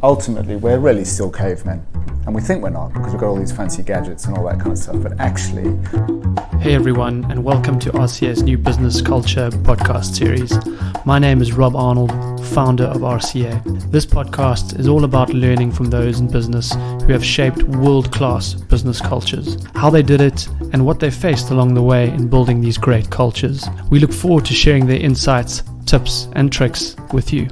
Ultimately, we're really still cavemen. And we think we're not because we've got all these fancy gadgets and all that kind of stuff. But actually... Hey everyone, and welcome to RCA's new Business Culture podcast series. My name is Rob Arnold, founder of RCA. This podcast is all about learning from those in business who have shaped world-class business cultures, how they did it, and what they faced along the way in building these great cultures. We look forward to sharing their insights, tips, and tricks with you.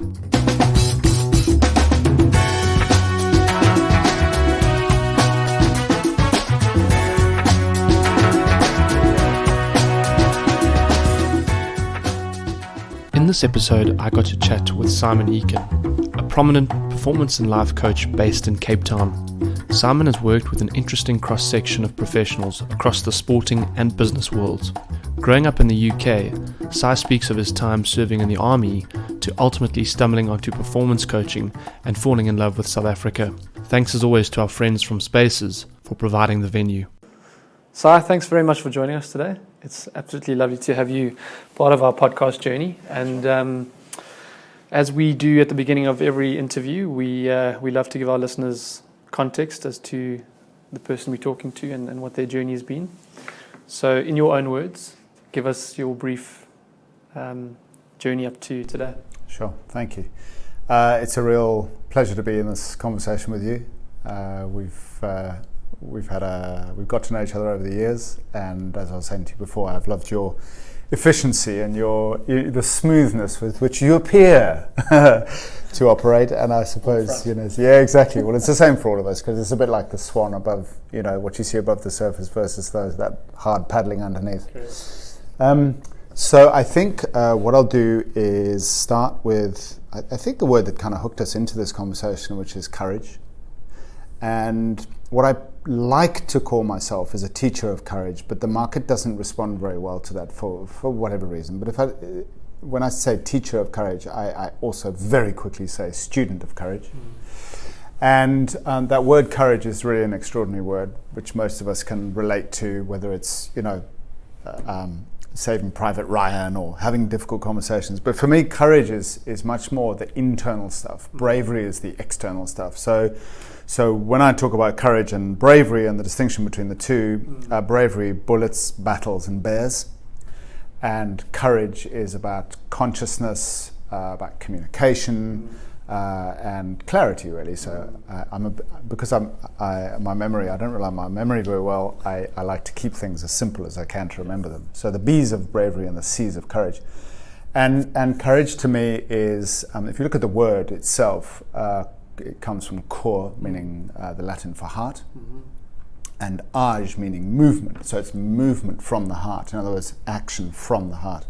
In this episode, I got to chat with Simon Ekin, a prominent performance and life coach based in Cape Town. Simon has worked with an interesting cross-section of professionals across the sporting and business worlds. Growing up in the UK, Si speaks of his time serving in the army to ultimately stumbling onto performance coaching and falling in love with South Africa. Thanks as always to our friends from Spaces for providing the venue. Si, thanks very much for joining us today. It's absolutely lovely to have you part of our podcast journey. And as we do at the beginning of every interview, we love to give our listeners context as to the person we're talking to and what their journey has been. So in your own words, give us your brief journey up to today. Sure, thank you. It's a real pleasure to be in this conversation with you. We've got to know each other over the years, and as I was saying to you before, I've loved your efficiency and the smoothness with which you appear to operate. And I suppose, yeah, exactly. Well, it's the same for all of us because it's a bit like the swan above, what you see above the surface versus that hard paddling underneath. So I think what I'll do is start with, I think the word that kind of hooked us into this conversation, which is courage. And what I like to call myself is a teacher of courage, but the market doesn't respond very well to that for whatever reason. But when I say teacher of courage, I also very quickly say student of courage. And that word courage is really an extraordinary word, which most of us can relate to, whether it's, saving Private Ryan or having difficult conversations. But for me, courage is much more the internal stuff. Bravery is the external stuff. So when I talk about courage and bravery and the distinction between the two, bravery, bullets, battles, and bears. And courage is about consciousness, about communication, and clarity, really. So my memory, I don't rely on my memory very well. I like to keep things as simple as I can to remember them. So the B's of bravery and the C's of courage. And courage to me is, if you look at the word itself, it comes from cor, meaning the Latin for heart, and age, meaning movement. So it's movement from the heart. In other words, action from the heart.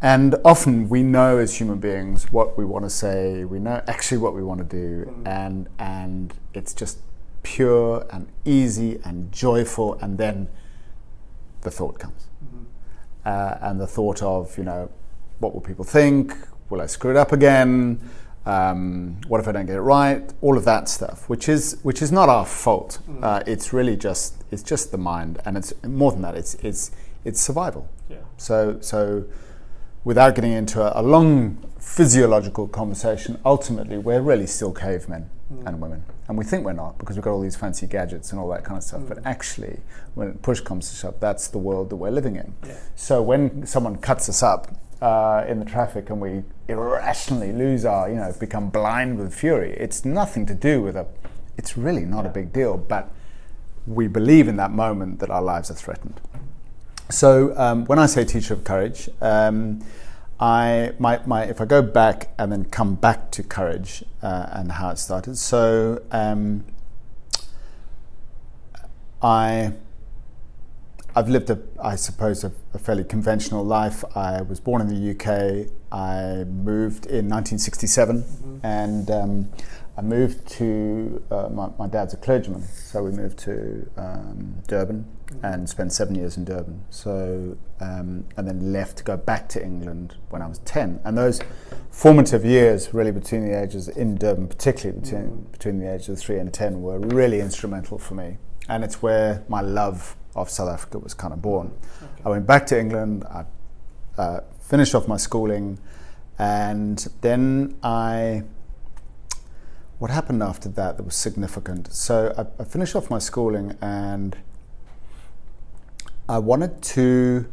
And often we know as human beings what we want to say. We know actually what we want to do, and it's just pure and easy and joyful. And then the thought comes, and the thought of what will people think? Will I screw it up again? What if I don't get it right? All of that stuff, which is not our fault. It's really just the mind, and it's more than that. It's survival. Yeah. So without getting into a long physiological conversation, ultimately we're really still cavemen and women, and we think we're not because we've got all these fancy gadgets and all that kind of stuff. But actually, when push comes to shove, that's the world that we're living in. Yeah. So when someone cuts us up in the traffic and we irrationally lose our, become blind with fury, it's nothing to do with it's really not a big deal, but we believe in that moment that our lives are threatened. So when I say teacher of courage, if I go back and then come back to courage and how it started. So I've lived a fairly conventional life. I was born in the UK. I moved in 1967, and I moved to, my dad's a clergyman, so we moved to Durban and spent 7 years in Durban. So, and then left to go back to England when I was 10. And those formative years, really between the ages, in Durban particularly, between the ages of 3 and 10, were really instrumental for me. And it's where my love of South Africa was kind of born. Okay. I went back to England, I finished off my schooling, and then I what happened after that was significant. So I finished off my schooling, and I wanted to.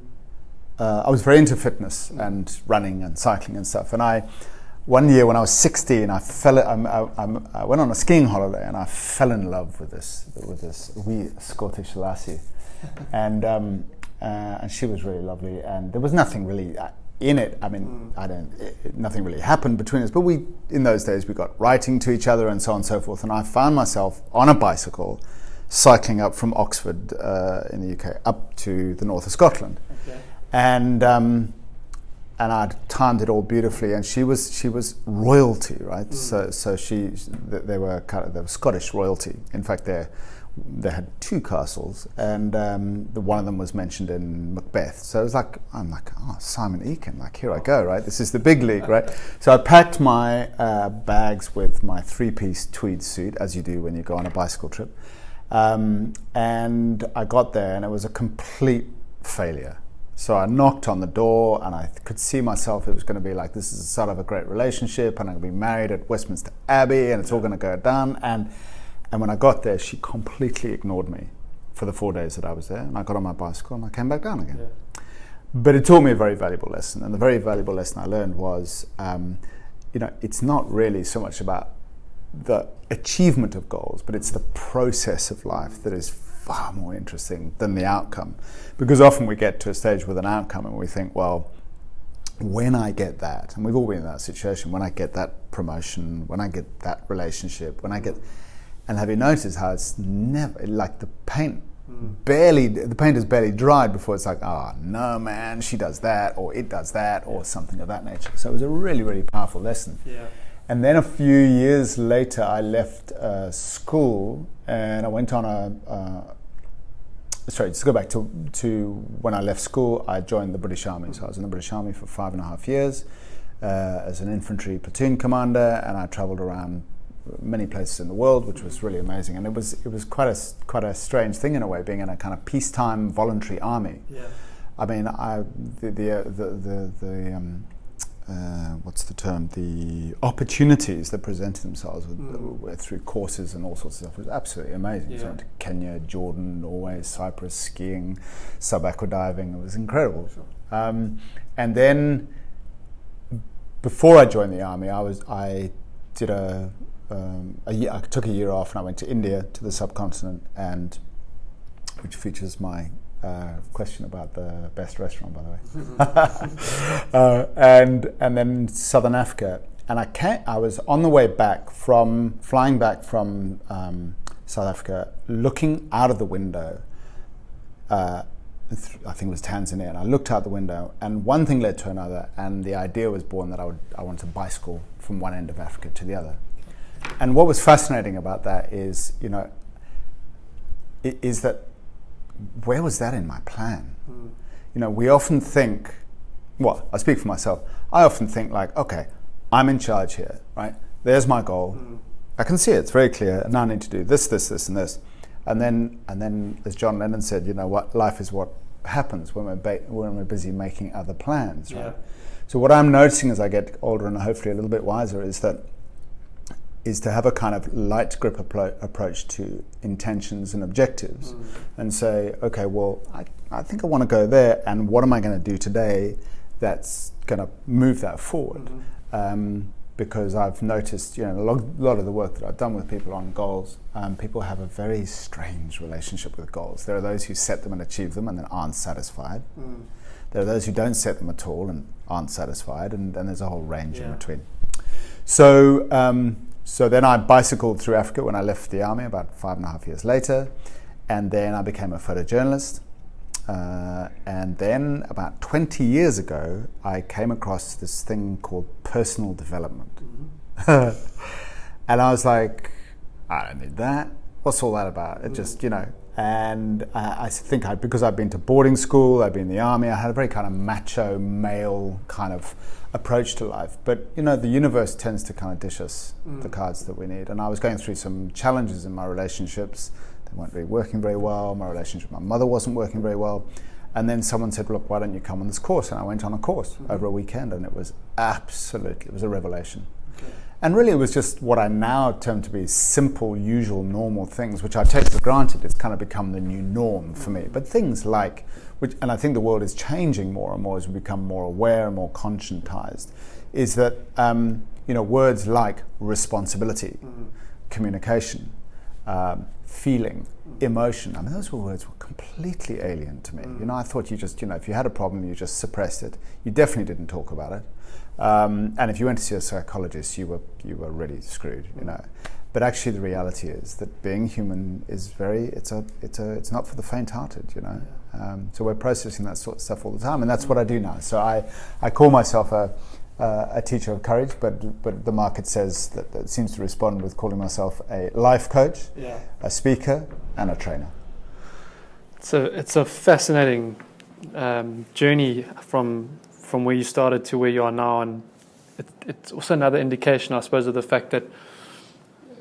I was very into fitness and running and cycling and stuff. And one year when I was 16, I went on a skiing holiday, and I fell in love with this wee Scottish lassie, and she was really lovely. And there was nothing really in it. I mean, nothing really happened between us. But in those days, we got writing to each other and so on and so forth. And I found myself on a bicycle, cycling up from Oxford in the UK up to the north of Scotland. Okay. And I'd timed it all beautifully, and she was royalty, right? So they were Scottish royalty. In fact, they had 2 castles, and one of them was mentioned in Macbeth. So it was I'm like, oh, Simon Ekin, like, here I go, right? This is the big league, right? So I packed my bags with my 3-piece tweed suit, as you do when you go on a bicycle trip, and I got there, and it was a complete failure. So I knocked on the door, and I could see myself, it was going to be like, this is the start of a great relationship, and I'm going to be married at Westminster Abbey, and it's all going to go down. And when I got there, she completely ignored me for the 4 days that I was there. And I got on my bicycle, and I came back down again. Yeah. But it taught me a very valuable lesson. And the very valuable lesson I learned was, it's not really so much about the achievement of goals, but it's the process of life that is far more interesting than the outcome. Because often we get to a stage with an outcome and we think, well, when I get that, and we've all been in that situation, when I get that promotion, when I get that relationship, and have you noticed how it's never, like the paint has barely dried before it's like, oh no man, she does that, or it does that, or something of that nature. So it was a really, really powerful lesson. Yeah. And then a few years later, I left school, and I went on to go back to when I left school, I joined the British Army. So I was in the British Army for 5.5 years as an infantry platoon commander, and I travelled around many places in the world, which was really amazing. And it was quite a strange thing in a way, being in a kind of peacetime voluntary army. Yeah. I mean, what's the term? The opportunities that presented themselves through courses and all sorts of stuff was absolutely amazing. Yeah. So I went to Kenya, Jordan, Norway, Cyprus, skiing, sub-aqua diving. It was incredible. Sure. And then before I joined the army, I took a year off, and I went to India, to the subcontinent, and which features my question about the best restaurant, by the way. And then Southern Africa, and I was on the way back flying back from South Africa, looking out of the window. I think it was Tanzania, and I looked out the window, and one thing led to another, and the idea was born that I wanted to bicycle from one end of Africa to the other. And what was fascinating about that is that where was that in my plan? We often think, well, I speak for myself, I often think like, okay, I'm in charge here, right? There's my goal. I can see it, it's very clear, and now I need to do this, this, this, and this. And then as John Lennon said, you know what, life is what happens when we're busy making other plans, right? Yeah. So what I'm noticing as I get older and hopefully a little bit wiser is to have a kind of light grip approach to intentions and objectives, and say, okay, well, I think I want to go there, and what am I going to do today that's going to move that forward? Because I've noticed, a lot of the work that I've done with people on goals, people have a very strange relationship with goals. There are those who set them and achieve them and then aren't satisfied. There are those who don't set them at all and aren't satisfied, and then there's a whole range in between. So then I bicycled through Africa when I left the army about 5.5 years later, and then I became a photojournalist. And then about 20 years ago, I came across this thing called personal development. And I was like, I don't need that. What's all that about? It just, and I think because I'd been to boarding school, I'd been in the army, I had a very kind of macho male kind of approach to life. But, the universe tends to kind of dish us the cards that we need. And I was going through some challenges in my relationships. They weren't really working very well. My relationship with my mother wasn't working very well. And then someone said, look, why don't you come on this course? And I went on a course over a weekend, and it was a revelation. Okay. And really it was just what I now term to be simple, usual, normal things, which I take for granted. It's kind of become the new norm for me. But things like, and I think the world is changing more and more as we become more aware and more conscientized, is that words like responsibility, communication, feeling, emotion. I mean, those words were completely alien to me. I thought you just, if you had a problem, you just suppressed it. You definitely didn't talk about it. And if you went to see a psychologist, you were really screwed. But actually, the reality is that being human is it's not for the faint-hearted. So we're processing that sort of stuff all the time, and that's what I do now. So I call myself a teacher of courage, but the market says that seems to respond with calling myself a life coach, a speaker, and a trainer. So it's a fascinating journey from where you started to where you are now, and it's also another indication, I suppose, of the fact that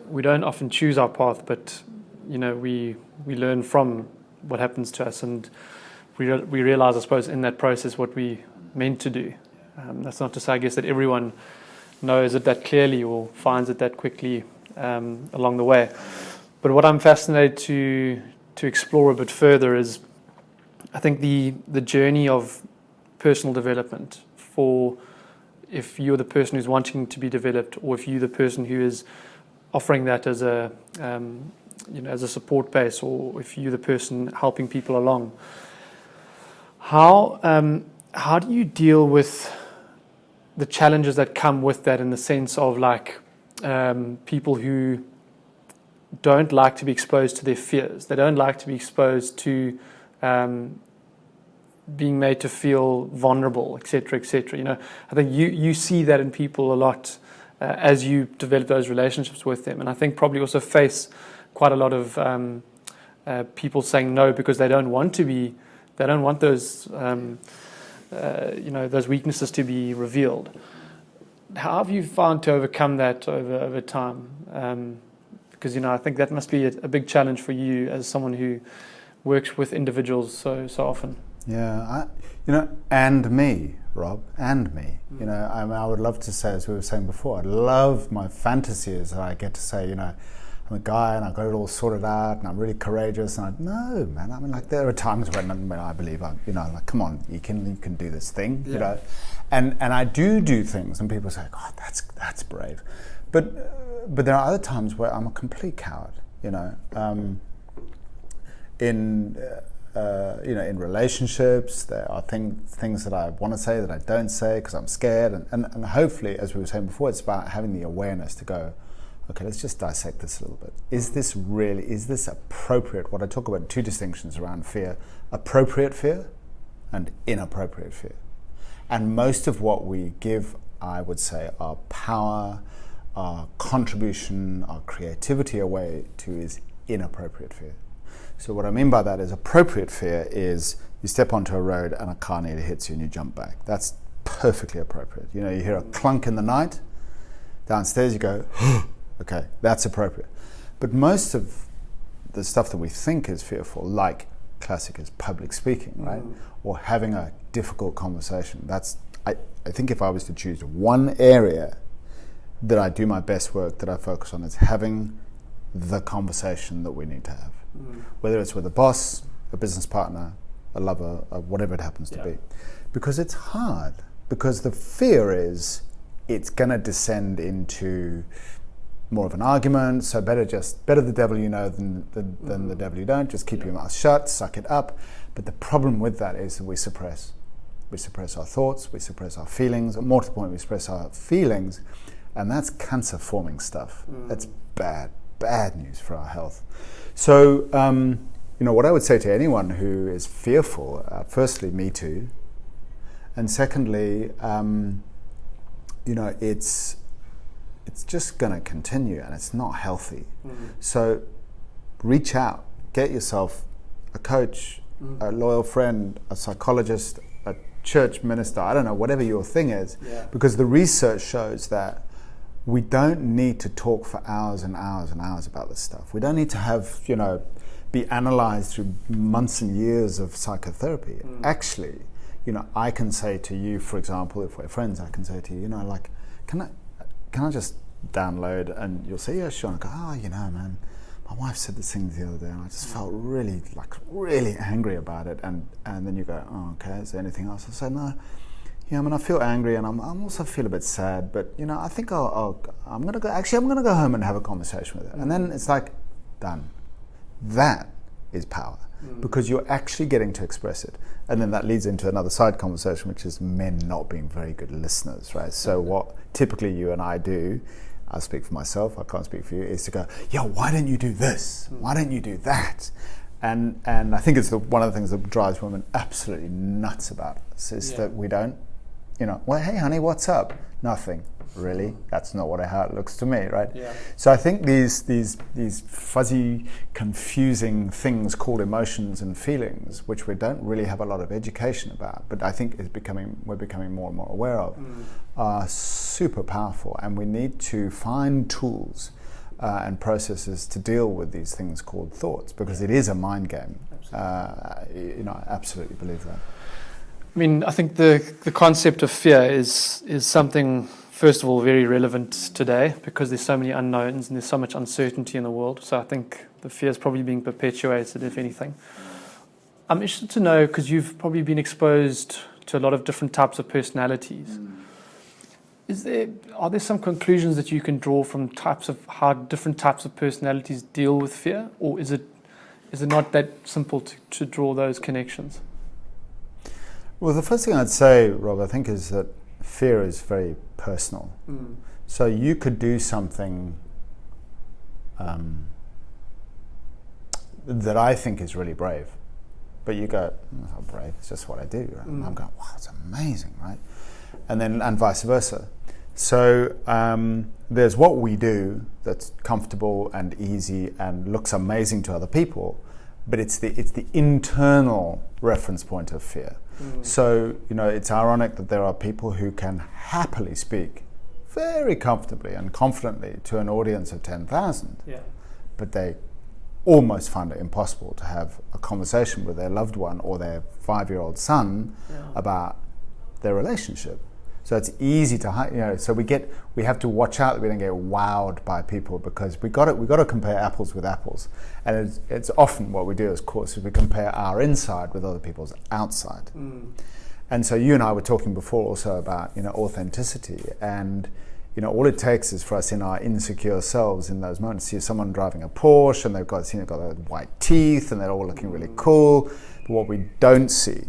we don't often choose our path, but we learn from what happens to us, and we realize, I suppose, in that process what we meant to do. That's not to say, I guess, that everyone knows it that clearly or finds it that quickly along the way. But what I'm fascinated to explore a bit further is, I think, the journey of personal development, for if you're the person who's wanting to be developed, or if you're the person who is offering that as a as a support base, or if you're the person helping people along. How do you deal with the challenges that come with that, in the sense of people who don't like to be exposed to their fears? They don't like to be exposed to being made to feel vulnerable, etc., etc. I think you see that in people a lot as you develop those relationships with them, and I think probably also face quite a lot of people saying no because they don't want those those weaknesses to be revealed. How have you found to overcome that over time? Because I think that must be a big challenge for you as someone who works with individuals so often. Yeah, and me, Rob, and me. I would love to say, as we were saying before, I'd love, my fantasy is that I get to say, I'm a guy and I've got it all sorted out and I'm really courageous. And no, man, I mean, there are times when I believe, come on, you can do this thing, And I do things, and people say, God, that's brave. But there are other times where I'm a complete coward, in relationships. There are things that I want to say that I don't say because I'm scared, and hopefully, as we were saying before, it's about having the awareness to go, okay, let's just dissect this a little bit. Is this appropriate? What I talk about, two distinctions around fear: appropriate fear and inappropriate fear. And most of what we give, I would say, our power, our contribution, our creativity away to is inappropriate fear. So what I mean by that is, appropriate fear is you step onto a road and a car nearly hits you and you jump back. That's perfectly appropriate. You hear a clunk in the night, downstairs you go, okay, that's appropriate. But most of the stuff that we think is fearful, like classic is public speaking, right? Or having a difficult conversation. I think if I was to choose one area that I do my best work, that I focus on, is having the conversation that we need to have. Whether it's with a boss, a business partner, a lover, or whatever it happens to be. Because it's hard. Because the fear is it's going to descend into more of an argument, so better the devil you know than the devil you don't. Just keep your mouth shut, suck it up. But the problem with that is that we suppress. We suppress our thoughts, we suppress our feelings, or more to the point, we suppress our feelings, and that's cancer-forming stuff. That's bad news for our health. So, what I would say to anyone who is fearful, firstly, me too, and secondly, it's just going to continue, and it's not healthy. So reach out, get yourself a coach, a loyal friend, a psychologist, a church minister, I don't know, whatever your thing is, because the research shows that we don't need to talk for hours and hours and hours about this stuff. We don't need to have, be analyzed through months and years of psychotherapy. Actually, I can say to you, for example, if we're friends, I can say to you, can I just download, and you'll say, yeah, sure. And I go, oh, man, my wife said this thing the other day, and I just felt really angry about it. And then you go, oh, okay, is there anything else? I say, no. Yeah, I feel angry, and I'm also feel a bit sad, but I think I'm gonna go home and have a conversation with her, and then it's like done. That is power, because you're actually getting to express it, and then that leads into another side conversation, which is men not being very good listeners, right? So what typically you and I do, I'll speak for myself, I can't speak for you, is to go, yeah, why don't you do this? Why don't you do that? And I think it's one of the things that drives women absolutely nuts about us is that we don't. Well, hey, honey, what's up? Nothing. Really? That's not how it looks to me, right? Yeah. So I think these fuzzy, confusing things called emotions and feelings, which we don't really have a lot of education about, but I think we're becoming more and more aware of, are super powerful, and we need to find tools and processes to deal with these things called thoughts, because it is a mind game. Absolutely. I absolutely believe that. I think the concept of fear is something, first of all, very relevant today, because there's so many unknowns and there's so much uncertainty in the world. So I think the fear is probably being perpetuated, if anything. I'm interested to know, because you've probably been exposed to a lot of different types of personalities. Are there some conclusions that you can draw from how different types of personalities deal with fear, or is it not that simple to draw those connections? Well, the first thing I'd say, Rob, I think, is that fear is very personal. So you could do something that I think is really brave, but you go, "It's not brave, it's just what I do." Right? And I'm going, wow, it's amazing, right? And vice versa. So there's what we do that's comfortable and easy and looks amazing to other people, but it's the internal reference point of fear. So, it's ironic that there are people who can happily speak very comfortably and confidently to an audience of 10,000, but they almost find it impossible to have a conversation with their loved one or their 5-year-old son about their relationship. So it's easy to, so we have to watch out that we don't get wowed by people, because we got to compare apples with apples. And it's often what we do, of course, is we compare our inside with other people's outside. And so you and I were talking before also about, authenticity, and, all it takes is for us in our insecure selves in those moments to see someone driving a Porsche and they've got those white teeth and they're all looking really cool. But what we don't see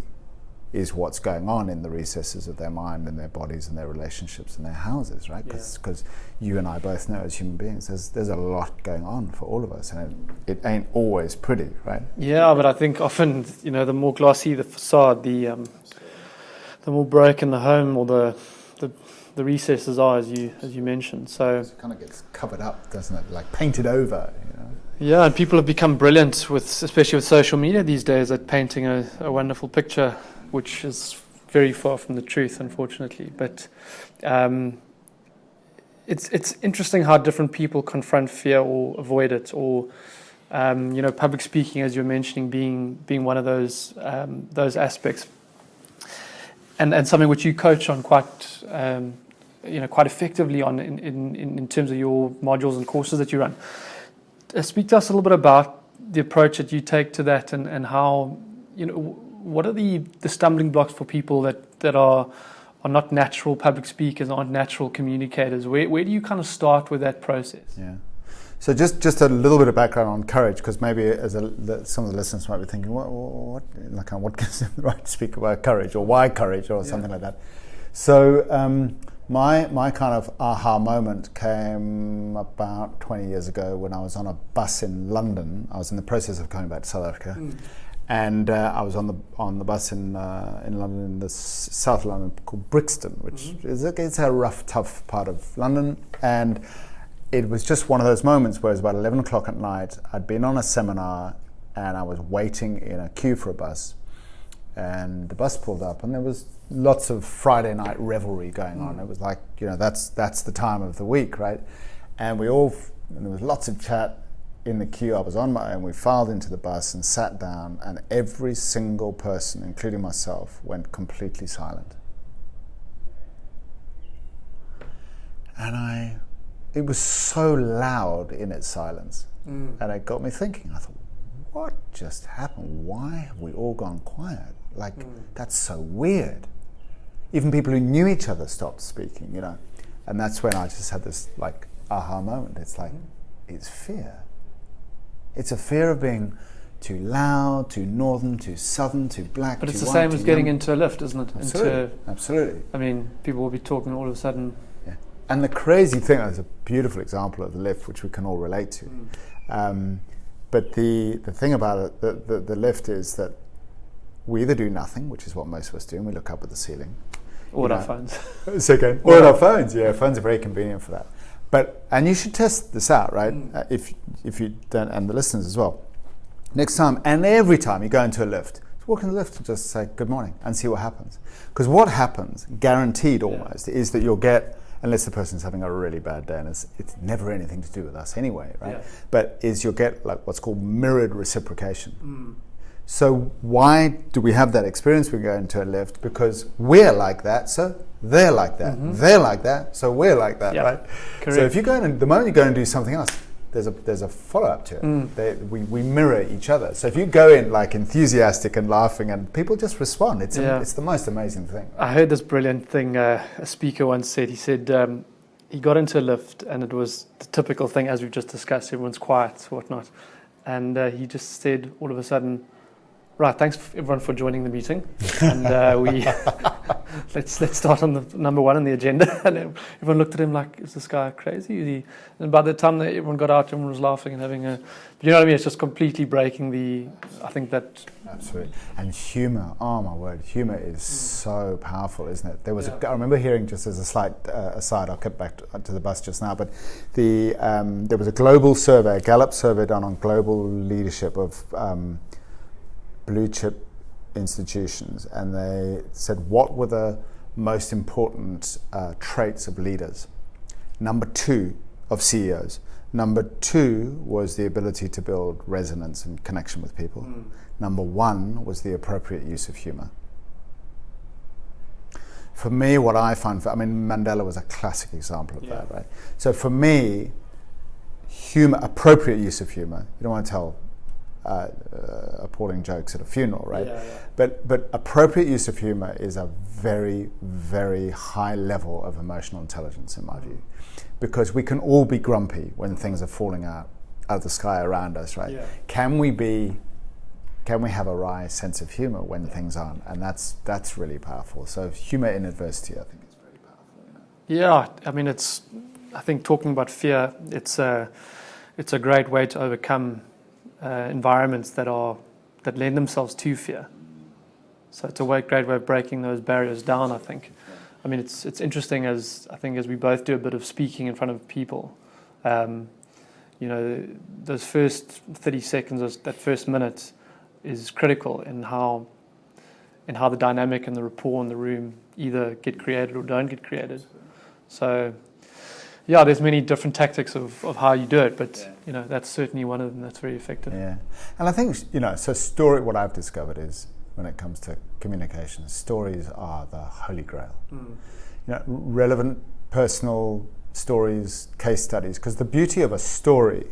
is what's going on in the recesses of their mind and their bodies and their relationships and their houses, right? Because you and I both know as human beings, there's a lot going on for all of us, and it ain't always pretty, right? Yeah, but I think often, the more glossy the facade, the more broken the home or the recesses are, as you mentioned. So it kind of gets covered up, doesn't it? Like painted over. Yeah, and people have become brilliant especially with social media these days, at painting a wonderful picture, which is very far from the truth, unfortunately. But it's interesting how different people confront fear or avoid it, or public speaking, as you're mentioning, being one of those aspects, and something which you coach on quite effectively on in terms of your modules and courses that you run. Speak to us a little bit about the approach that you take to that, and how what are the stumbling blocks for people that are not natural public speakers, aren't natural communicators? Where do you kind of start with that process? Yeah. So just a little bit of background on courage, because maybe some of the listeners might be thinking, what gives them the right to speak about courage, or why courage, or something like that. So my kind of aha moment came about 20 years ago when I was on a bus in London. I was in the process of coming back to South Africa. And I was on the bus in London, in the south of London, called Brixton, which it's a rough, tough part of London. And it was just one of those moments where it was about 11 o'clock at night. I'd been on a seminar and I was waiting in a queue for a bus. And the bus pulled up, and there was lots of Friday night revelry going on. It was like, that's the time of the week, right? And there was lots of chat in the queue. I was on my own. We filed into the bus and sat down, and every single person, including myself, went completely silent. And I it was so loud in its silence. And it got me thinking. I thought, what just happened? Why have we all gone quiet? Like, that's so weird. Even people who knew each other stopped speaking, you know. And that's when I just had this, like, aha moment. It's like, it's fear. It's a fear of being too loud, too northern, too southern, too black, but it's too the white, same as too getting young. into a lift, isn't it? Absolutely. Absolutely. I mean, people will be talking all of a sudden. Yeah. And the crazy thing, there's a beautiful example of the lift, which we can all relate to. But the thing about it, the lift is that we either do nothing, which is what most of us do, and we look up at the ceiling. Or our phones. Second. Or at our phones, yeah. Phones are very convenient for that. And you should test this out, right? If you don't, and the listeners as well. Next time, and every time you go into a lift, walk in the lift and just say good morning and see what happens. Because what happens, guaranteed almost, is that you'll get, unless the person's having a really bad day, and it's never anything to do with us anyway, right? Yeah. But you'll get like what's called mirrored reciprocation. So why do we have that experience? We go into a lift because we're like that, so they're like that. They're like that, so we're like that, right? Correct. So if you go in, the moment you go and do something else, there's a follow-up to it. We mirror each other. So if you go in like enthusiastic and laughing, and people just respond, it's the most amazing thing. I heard this brilliant thing a speaker once said. He said he got into a lift, and it was the typical thing, as we've just discussed, everyone's quiet, whatnot. And he just said all of a sudden, right, thanks everyone for joining the meeting. And we let's start on the number one on the agenda. And everyone looked at him like, is this guy crazy? And by the time that everyone got out, everyone was laughing and having a, you know what I mean? It's just completely breaking I think that. Absolutely. And humor, oh my word, humor is so powerful, isn't it? There was I remember hearing, just as a slight aside, I'll get back to the bus just now, but there was a global survey, a Gallup survey done on global leadership of blue chip institutions, and they said what were the most important traits of leaders. Number 2 of CEOs. Number 2 was the ability to build resonance and connection with people. Number 1 was the appropriate use of humor. For me, what I find, Mandela was a classic example of that, right? So for me, humor, appropriate use of humor. You don't want to tell appalling jokes at a funeral, right? But appropriate use of humor is a very, very high level of emotional intelligence, in my view, because we can all be grumpy when things are falling out of the sky around us, right? Can we have a wry sense of humor when things aren't? And that's really powerful. So humor in adversity, I think, is very powerful. I think talking about fear, it's a great way to overcome environments that lend themselves to fear. So it's a great way of breaking those barriers down, I think. I mean, it's interesting as we both do a bit of speaking in front of people. Those first 30 seconds, that first minute, is critical in how the dynamic and the rapport in the room either get created or don't get created. So, there's many different tactics of how you do it, but that's certainly one of them that's very effective. Yeah, and I think what I've discovered is, when it comes to communication, stories are the holy grail. Relevant, personal stories, case studies. Because the beauty of a story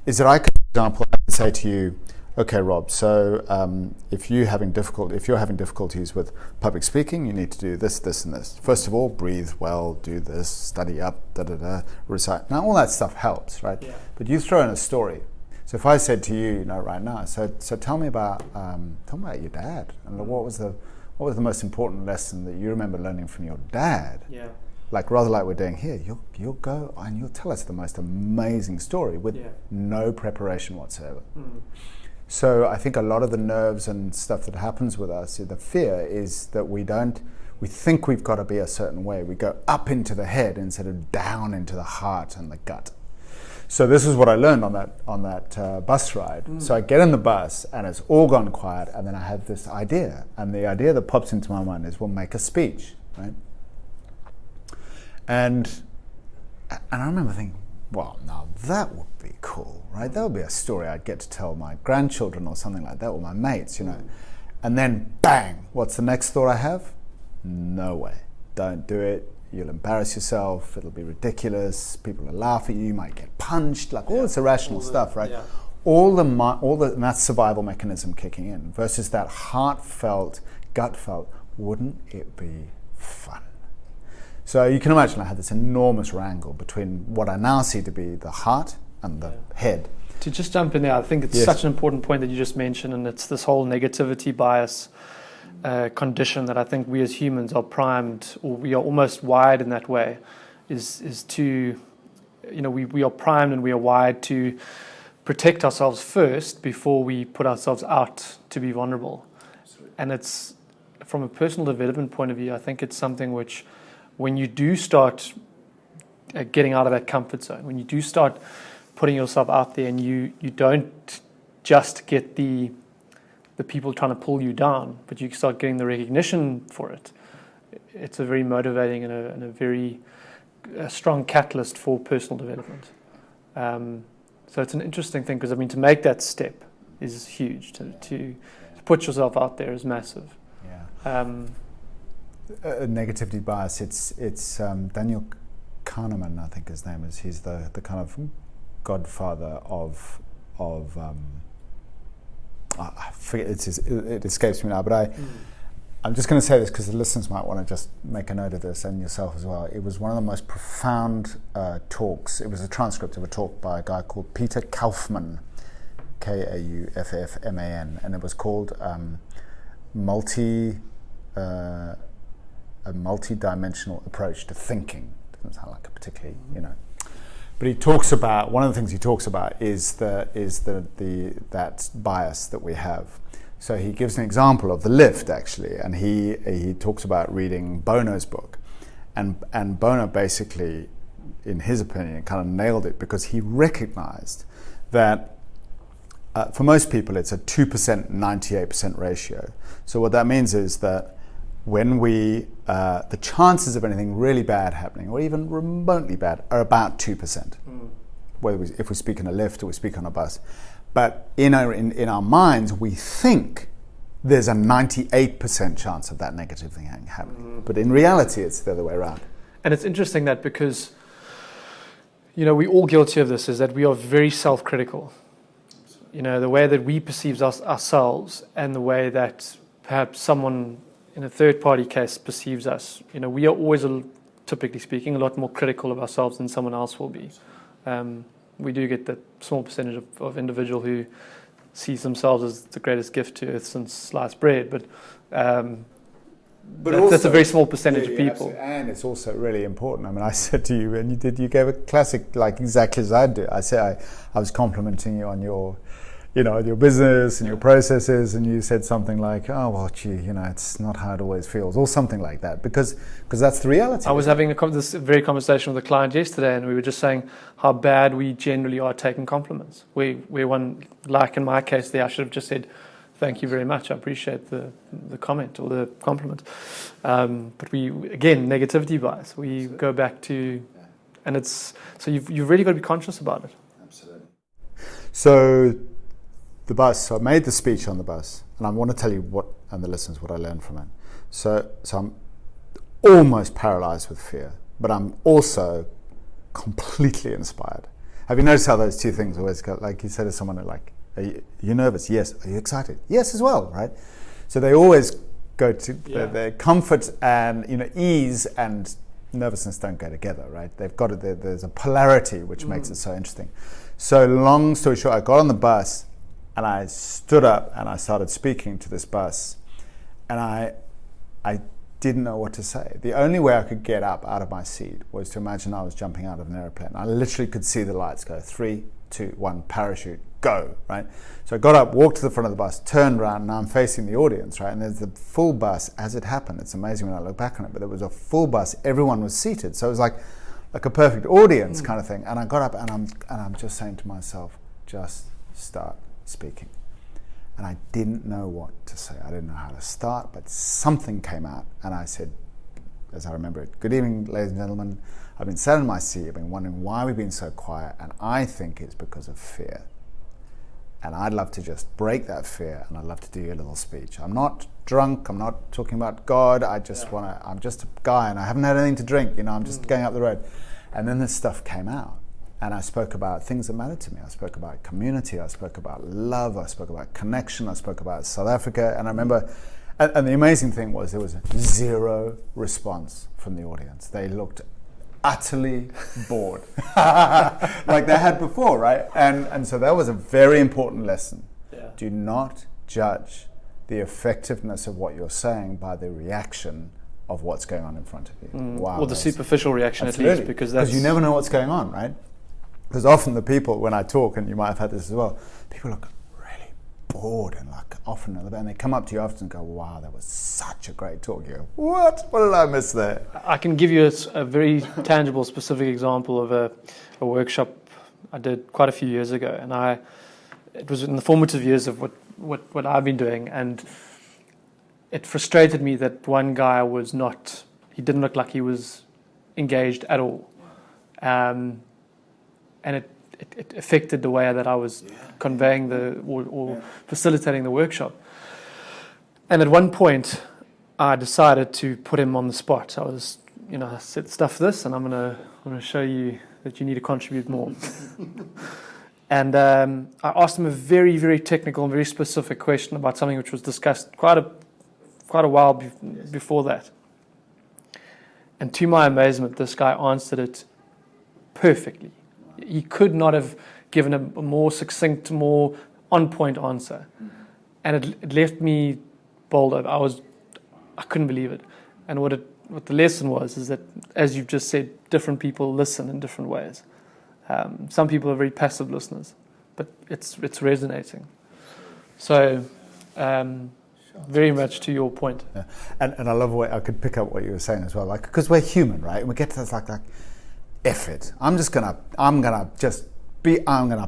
is that I could, for example, say to you, okay, Rob, so if you're having difficulties with public speaking, you need to do this, this, and this. First of all, breathe well, do this, study up, recite. Now, all that stuff helps, right? Yeah. But you throw in a story. So if I said to you, right now, so tell me about your dad, and what was the most important lesson that you remember learning from your dad? Yeah. Like rather like we're doing here, you'll go and you'll tell us the most amazing story with no preparation whatsoever. So I think a lot of the nerves and stuff that happens with us, the fear is that we think we've got to be a certain way. We go up into the head instead of down into the heart and the gut. So this is what I learned on that bus ride. So I get in the bus and it's all gone quiet, and then I have this idea, and the idea that pops into my mind is, we'll make a speech, right? And I remember thinking, well, now that would be cool, right? That would be a story I'd get to tell my grandchildren or something like that, or my mates, And then, bang, what's the next thought I have? No way. Don't do it. you'll embarrass yourself, it'll be ridiculous, people will laugh at you, you might get punched, like all this irrational stuff, right? Yeah. And that's survival mechanism kicking in, versus that heartfelt, gut felt, wouldn't it be fun? So you can imagine I had this enormous wrangle between what I now see to be the heart and the head. To just jump in there, I think it's such an important point that you just mentioned, and it's this whole negativity bias condition that I think we as humans are primed, or we are almost wired in that way, is to, we are primed and we are wired to protect ourselves first before we put ourselves out to be vulnerable. Absolutely. And it's, from a personal development point of view, I think it's something which, when you do start getting out of that comfort zone, when you do start putting yourself out there and you don't just get the people trying to pull you down, but you start getting the recognition for it, it's a very motivating and a very strong catalyst for personal development. So it's an interesting thing, because to make that step is huge. To put yourself out there is massive. Yeah. Negativity bias. It's Daniel Kahneman, I think his name is. He's the kind of godfather of I forget, it escapes me now, but I'm just going to say this because the listeners might want to just make a note of this, and yourself as well. It was one of the most profound talks. It was a transcript of a talk by a guy called Peter Kaufman, Kauffman, and it was called a multi-dimensional approach to thinking. Doesn't sound like a particularly, But he talks about, one of the things he talks about is that bias that we have. So he gives an example of the lift, actually, and he talks about reading Bono's book, and Bono basically, in his opinion, kind of nailed it, because he recognized that for most people it's a 2% 98% ratio. So what that means is that when the chances of anything really bad happening, or even remotely bad, are about 2%. If we speak in a lift or we speak on a bus. But in our minds, we think there's a 98% chance of that negative thing happening. But in reality, it's the other way around. And it's interesting that, because, we're all guilty of this, is that we are very self-critical. The way that we perceive ourselves and the way that perhaps someone in a third-party case perceives us. We are always, typically speaking, a lot more critical of ourselves than someone else will be. We do get that small percentage of individual who sees themselves as the greatest gift to earth since sliced bread, but that's a very small percentage of people. Absolutely. And it's also really important. I said to you, and you gave a classic, like exactly as I do. I said I was complimenting you on your business and your processes, and you said something like, "Oh well, gee, it's not how it always feels," or something like that, because that's the reality. I was having this very conversation with a client yesterday, and we were just saying how bad we generally are taking compliments. We're one, like in my case, there I should have just said, "Thank you very much. I appreciate the comment or the compliment." But we, again, negativity bias. We go back to, and it's so you've really got to be conscious about it. Absolutely. So. The bus. So I made the speech on the bus, and I want to tell you and the listeners, what I learned from it. So I'm almost paralyzed with fear, but I'm also completely inspired. Have you noticed how those two things always go? Like you said to someone, like, "Are you nervous?" Yes. Are you excited? Yes, as well, right? So they always go to their comfort and ease and nervousness don't go together, right? They've got it. There's a polarity which makes it so interesting. So long story short, I got on the bus. And I stood up and I started speaking to this bus, and I didn't know what to say. The only way I could get up out of my seat was to imagine I was jumping out of an airplane. I literally could see the lights go, 3, 2, 1, parachute, go, right? So I got up, walked to the front of the bus, turned around, and now I'm facing the audience, right? And there's the full bus as it happened. It's amazing when I look back on it, but there was a full bus, everyone was seated. So it was like a perfect audience kind of thing. And I got up and I'm just saying to myself, just start speaking. And I didn't know what to say. I didn't know how to start, but something came out, and I said, as I remember it, "Good evening, ladies and gentlemen. I've been sat in my seat. I've been wondering why we've been so quiet, and I think it's because of fear." And I'd love to just break that fear, and I'd love to do your little speech. I'm not drunk, I'm not talking about God, I'm just a guy and I haven't had anything to drink, I'm just going up the road. And then this stuff came out, and I spoke about things that mattered to me. I spoke about community, I spoke about love, I spoke about connection, I spoke about South Africa. And I remember, and the amazing thing was there was zero response from the audience. They looked utterly bored, like they had before, right? And so that was a very important lesson. Yeah. Do not judge the effectiveness of what you're saying by the reaction of what's going on in front of you. Wow, or the superficial reaction, absolutely. at least, because you never know what's going on, right? Because often the people, when I talk, and you might have had this as well, people look really bored, and and they come up to you after and go, wow, that was such a great talk. You go, what did I miss there? I can give you a very tangible, specific example of a workshop I did quite a few years ago, and it was in the formative years of what I've been doing, and it frustrated me that one guy he didn't look like he was engaged at all, and it affected the way that I was conveying or facilitating the workshop. And at one point, I decided to put him on the spot. I said, stuff this, and I'm gonna show you that you need to contribute more. And I asked him a very, very technical and very specific question about something which was discussed quite a while before that. And to my amazement, this guy answered it perfectly. He could not have given a more succinct, more on-point answer. And it left me bowled over. I couldn't believe it. And what the lesson was is that, as you've just said, different people listen in different ways. Some people are very passive listeners, but it's resonating. So, very much to your point. Yeah. And I love the way I could pick up what you were saying as well, like, because we're human, right? And we get to this like F it. I'm gonna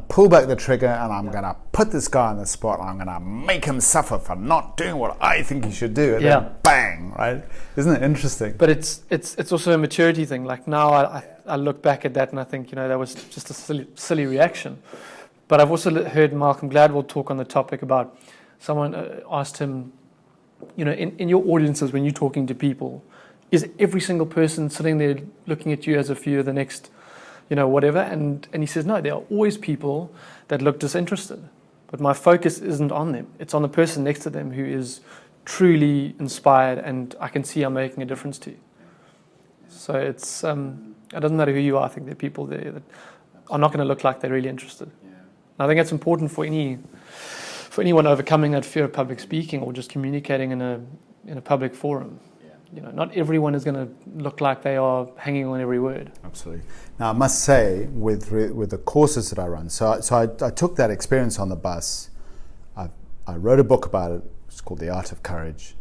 pull back the trigger, and I'm gonna put this guy on the spot, and I'm gonna make him suffer for not doing what I think he should do. And then bang, right? Isn't it interesting? But it's also a maturity thing. Like now I look back at that and I think, that was just a silly reaction. But I've also heard Malcolm Gladwell talk on the topic about someone asked him, in your audiences when you're talking to people, is every single person sitting there looking at you as if you're the next, whatever? And he says, no, there are always people that look disinterested. But my focus isn't on them. It's on the person next to them who is truly inspired, and I can see I'm making a difference to. So it doesn't matter who you are. I think there are people there that are not going to look like they're really interested. And I think that's important for anyone overcoming that fear of public speaking or just communicating in a public forum. Not everyone is going to look like they are hanging on every word. Absolutely. Now, I must say, with the courses that I run, so I took that experience on the bus. I wrote a book about it. It's called The Art of Courage,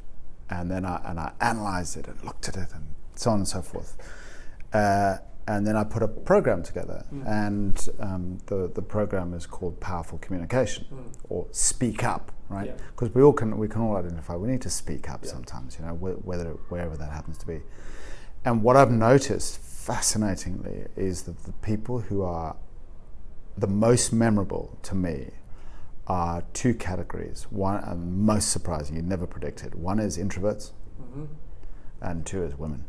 and then I analysed it and looked at it and so on and so forth. And then I put a program together, and the program is called Powerful Communication, or Speak Up, right? Because we can all identify we need to speak up sometimes, wherever that happens to be. And what I've noticed, fascinatingly, is that the people who are the most memorable to me are two categories. One, and most surprising, you never predicted. One is introverts, and two is women.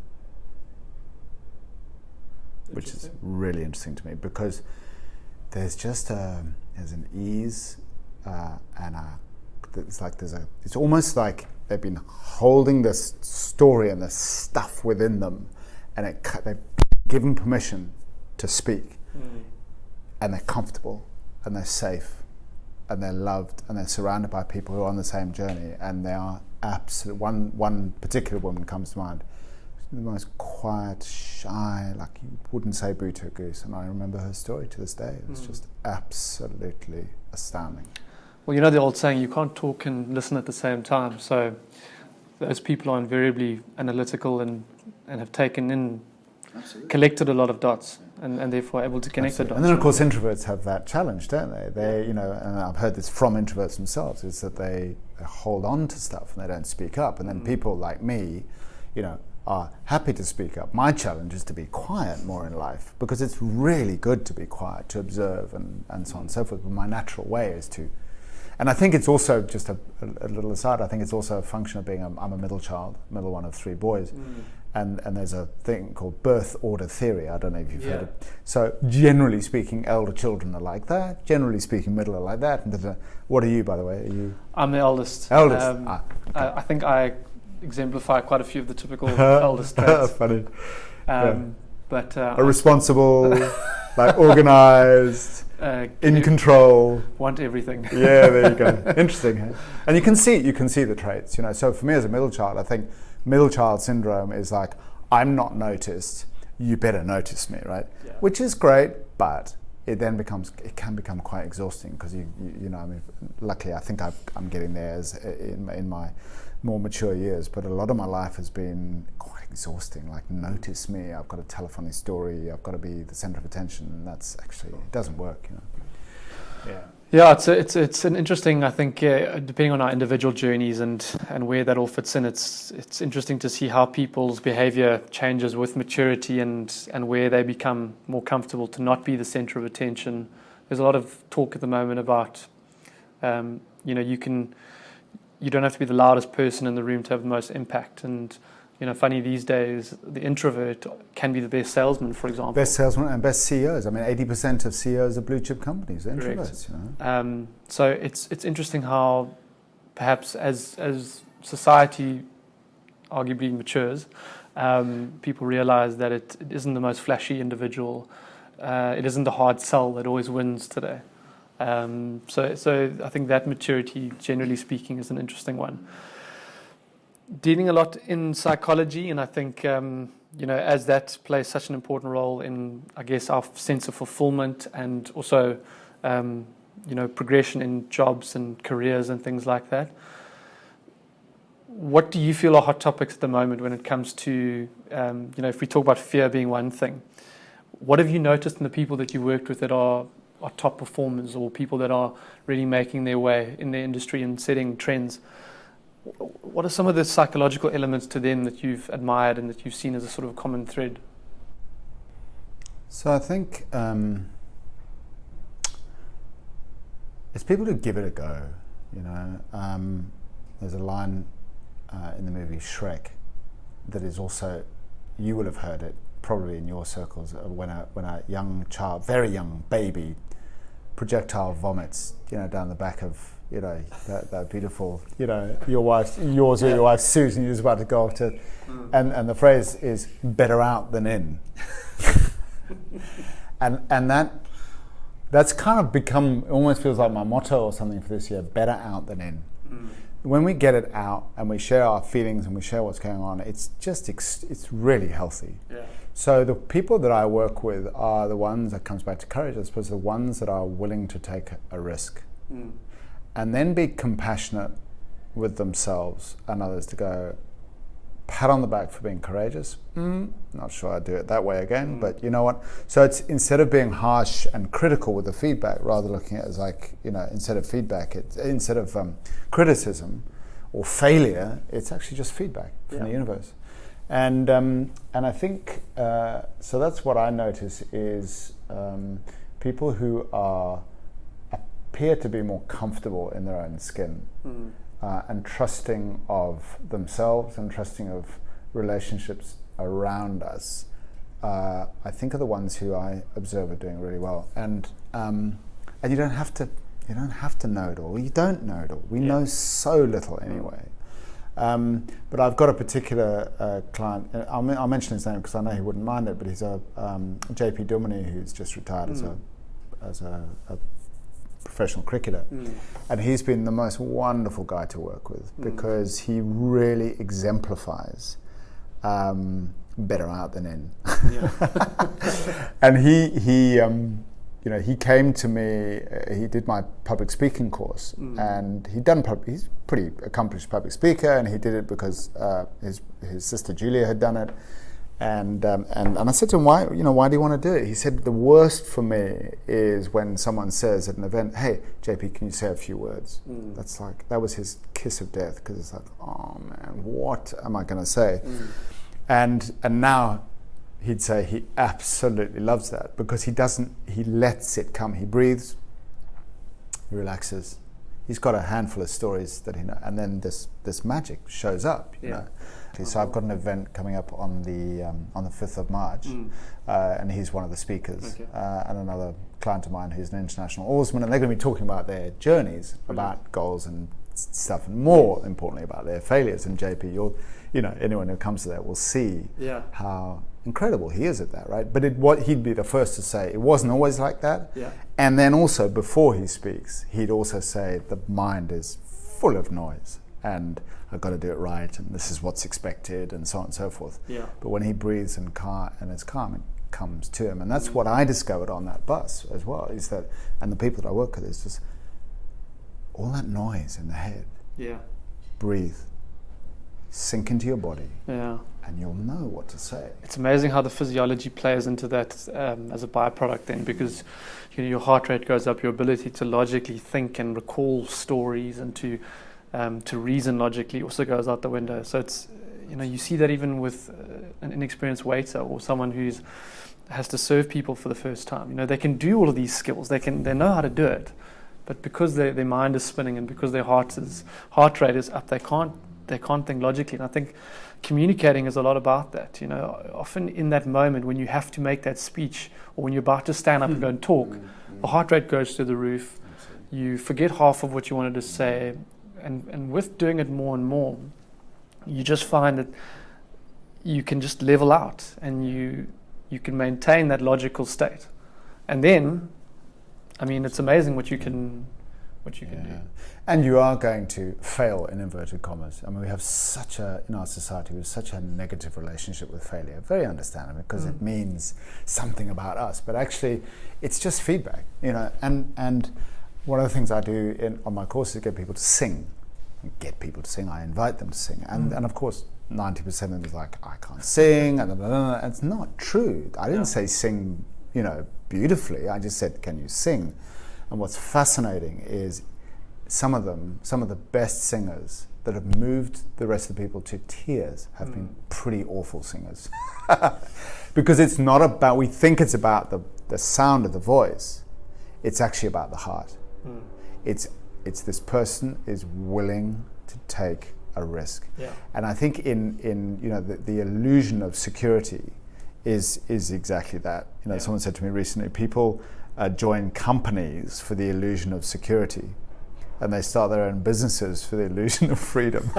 Which is really interesting to me, because there's just there's an ease it's almost like they've been holding this story and this stuff within them, and they've given permission to speak, and they're comfortable and they're safe and they're loved and they're surrounded by people who are on the same journey, and they are absolute. One particular woman comes to mind. The most quiet, shy, like you wouldn't say boo to a goose. And I remember her story to this day. It was just absolutely astounding. Well, the old saying, you can't talk and listen at the same time. So those people are invariably analytical and have taken in, collected a lot of dots, and therefore able to connect the dots. And then, of course, introverts have that challenge, don't they? They, and I've heard this from introverts themselves, is that they hold on to stuff and they don't speak up. And then people like me, are happy to speak up. My challenge is to be quiet more in life, because it's really good to be quiet, to observe and so on and so forth. But my natural way is to And I think it's also just a little aside. I think it's also a function of being I'm a middle child, middle one of 3 boys, and there's a thing called birth order theory. I don't know if you've heard it. So generally speaking, elder children are like that. Generally speaking, middle are like that. And what are you, by the way? Are you? I'm the eldest. Eldest. Okay. I think I exemplify quite a few of the typical eldest traits. Funny. But responsible, like organised, in control. Want everything. Yeah, there you go. Interesting. Hey? And you can see the traits. So for me as a middle child, I think middle child syndrome is like, I'm not noticed, you better notice me, right? Yeah. Which is great, but it can become quite exhausting because luckily I think I'm getting there in my more mature years, but a lot of my life has been quite exhausting. Like, notice me, I've got to tell a funny story, I've got to be the center of attention, and that's actually, it doesn't work, Yeah, it's an interesting, I think, depending on our individual journeys and where that all fits in, it's interesting to see how people's behavior changes with maturity and where they become more comfortable to not be the center of attention. There's a lot of talk at the moment about, you don't have to be the loudest person in the room to have the most impact. And, funny these days, the introvert can be the best salesman, for example. Best salesman and best CEOs. I mean, 80% of CEOs of blue chip companies are introverts. So it's interesting how perhaps as society arguably matures, people realize that it isn't the most flashy individual. It isn't the hard sell that always wins today. So I think that maturity, generally speaking, is an interesting one. Dealing a lot in psychology, and I think as that plays such an important role in, I guess, our sense of fulfillment and also progression in jobs and careers and things like that. What do you feel are hot topics at the moment when it comes to if we talk about fear being one thing? What have you noticed in the people that you worked with that are top performers or people that are really making their way in their industry and setting trends? What are some of the psychological elements to them that you've admired and that you've seen as a sort of common thread? So I think it's people who give it a go. There's a line in the movie Shrek that is also, you will have heard it probably in your circles, when a young child, very young baby, projectile vomits, down the back of, that beautiful, yours or your wife's suit, and you're just about to go off to, and the phrase is better out than in, and that's kind of become, almost feels like my motto or something for this year: better out than in. When we get it out and we share our feelings and we share what's going on, it's really healthy. Yeah. So the people that I work with are the ones, that comes back to courage, I suppose, the ones that are willing to take a risk. And then be compassionate with themselves and others, to go, pat on the back for being courageous. Not sure I'd do it that way again, but you know what? So it's, instead of being harsh and critical with the feedback, rather looking at it as like, instead of criticism or failure, it's actually just feedback from the universe. And I think, so that's what I notice is people who appear to be more comfortable in their own skin and trusting of themselves and trusting of relationships around us, I think are the ones who I observe are doing really well. And you don't have to know it all. You don't know it all. We know so little anyway. But I've got a particular client. I'll mention his name because I know he wouldn't mind it. But he's a JP Duminy, who's just retired as a professional cricketer, and he's been the most wonderful guy to work with because he really exemplifies better out than in. And he came to me. He did my public speaking course, and he's a pretty accomplished public speaker, and he did it because his sister Julia had done it. And I said to him, why do you want to do it? He said, the worst for me is when someone says at an event, hey, JP, can you say a few words? That was his kiss of death, because it's like, oh man, what am I going to say? And now he'd say he absolutely loves that because he lets it come. He breathes, he relaxes, he's got a handful of stories that he knows, and then this magic shows up. You know. So I've got an event coming up on the 5th of March, and he's one of the speakers, and another client of mine who's an international oarsman, and they're going to be talking about their journeys, about goals and stuff, and more importantly about their failures. And JP, anyone who comes to that will see how incredible he is at that, right? But what he'd be the first to say, it wasn't always like that. Yeah. And then also before he speaks, he'd also say the mind is full of noise, and I've got to do it right, and this is what's expected, and so on and so forth. Yeah. But when he breathes and is calm, it comes to him. And that's what I discovered on that bus as well, is that, and the people that I work with, is just all that noise in the head. Yeah. Breathe. Sink into your body. Yeah. And you'll know what to say. It's amazing how the physiology plays into that as a byproduct then, because your heart rate goes up, your ability to logically think and recall stories and to reason logically also goes out the window. So it's, you see that even with an inexperienced waiter or someone has to serve people for the first time. They can do all of these skills. They know how to do it, but because their mind is spinning and because their heart rate is up, they can't think logically. And I think communicating is a lot about that. Often in that moment when you have to make that speech, or when you're about to stand up and go and talk, the heart rate goes through the roof. You forget half of what you wanted to say. And with doing it more and more, you just find that you can just level out, and you can maintain that logical state. And then, it's amazing what you can do. And you are going to fail, in inverted commas. We have in our society, we have such a negative relationship with failure. Very understandable, because it means something about us. But actually, it's just feedback, and one of the things I do on my course is get people to sing. I invite them to sing. And of course, 90% of them is like, I can't sing. And it's not true. I didn't say sing, beautifully. I just said, can you sing? And what's fascinating is some of the best singers that have moved the rest of the people to tears have been pretty awful singers. Because it's not about, we think it's about the sound of the voice. It's actually about the heart. It's this person is willing to take a risk. Yeah. And I think in the illusion of security is exactly that. Someone said to me recently, people join companies for the illusion of security, and they start their own businesses for the illusion of freedom.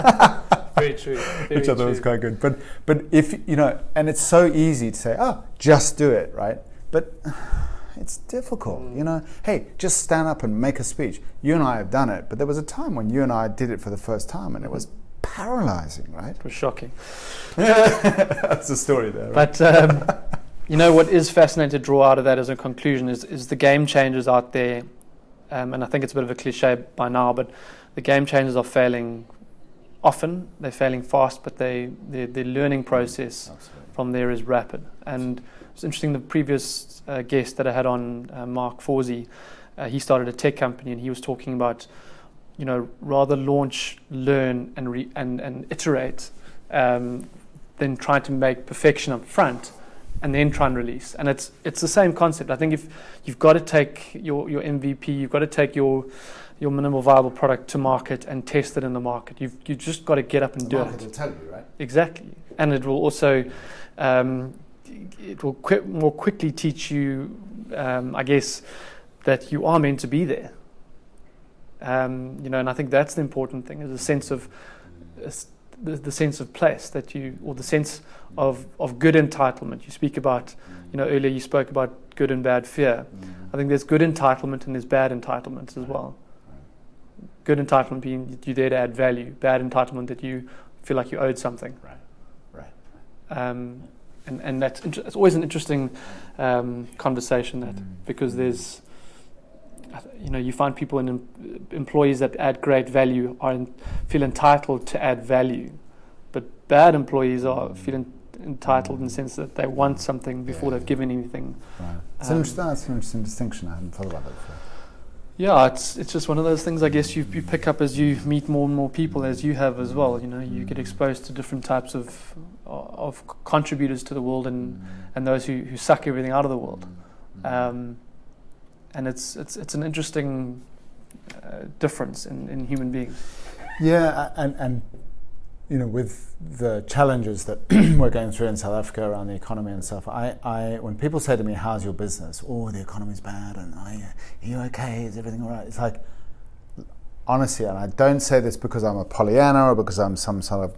Very true. Which I thought was quite good. But if and it's so easy to say, just do it, right? But it's difficult, Hey, just stand up and make a speech. You and I have done it, but there was a time when you and I did it for the first time, and it was paralyzing, right? It was shocking. That's the story there, right? But what is fascinating to draw out of that as a conclusion is the game changers out there, and I think it's a bit of a cliche by now, but the game changers are failing often. They're failing fast, but their learning process from there is rapid. And it's interesting, the previous guest that I had on, Mark Forsey, he started a tech company, and he was talking about, rather launch, learn, and iterate, than trying to make perfection up front and then try and release. And it's the same concept. I think if you've got to take your MVP, you've got to take your minimal viable product to market and test it in the market. You've just got to get up and do it. The market will tell you, right? Exactly. And it will also more quickly teach you, I guess, that you are meant to be there. And I think that's the important thing, is a sense of the sense of place that or the sense of good entitlement. You speak about, earlier you spoke about good and bad fear. I think there's good entitlement and there's bad entitlement as well. Good entitlement being that you're there to add value. Bad entitlement that you feel like you owed something. Right. And it's always an interesting conversation, because there's, you find people in employees that add great value feel entitled to add value, but bad employees feel entitled in the sense that they want something before they've given anything. Right. That's an interesting distinction. I hadn't thought about that before. Yeah, it's just one of those things, I guess, you pick up as you meet more and more people, as you have as well. You get exposed to different types of contributors to the world, and those who suck everything out of the world. And it's an interesting difference in human beings. Yeah, and with the challenges that we're going through in South Africa around the economy and stuff, I when people say to me, "How's your business?" "Oh, the economy's bad," and "Are you okay? Is everything all right?" It's like, honestly, and I don't say this because I'm a Pollyanna or because I'm some sort of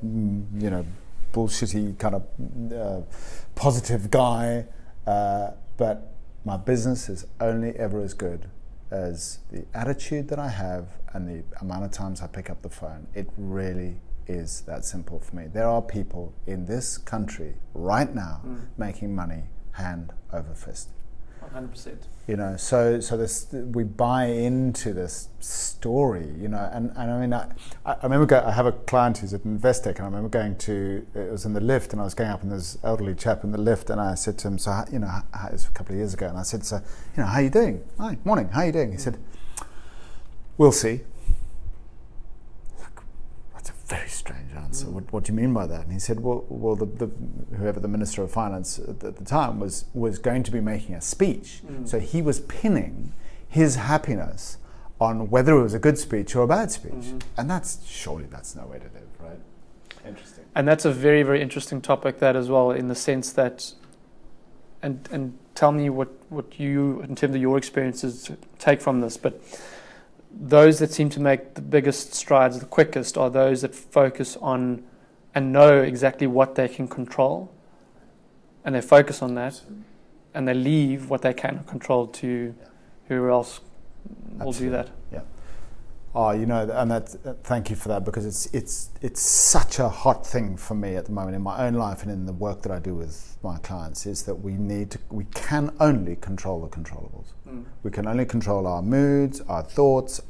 bullshitty kind of positive guy, but my business is only ever as good as the attitude that I have and the amount of times I pick up the phone. It really is that simple for me. There are people in this country right now making money hand over fist. 100%. So this, we buy into this story, and I mean, I remember I have a client who's at Investec, and I remember it was in the lift, and I was going up, and there's an elderly chap in the lift, and I said to him, it was a couple of years ago, and I said, "So, how are you doing?" "Hi, morning, how are you doing?" He said, "We'll see." That's a very strange answer. What do you mean by that? And he said, well, whoever the Minister of Finance at the time was going to be making a speech. So he was pinning his happiness on whether it was a good speech or a bad speech. And surely that's no way to live, right? Interesting. And that's a very, very interesting topic, that as well, in the sense that, and tell me what you, in terms of your experiences, take from this, but those that seem to make the biggest strides the quickest are those that focus on and know exactly what they can control, and they focus on that, and they leave what they cannot control to whoever else will do that. Yeah. Oh, and thank you for that, because it's such a hot thing for me at the moment in my own life and in the work that I do with my clients, is that we can only control the controllables. We can only control our moods, our thoughts,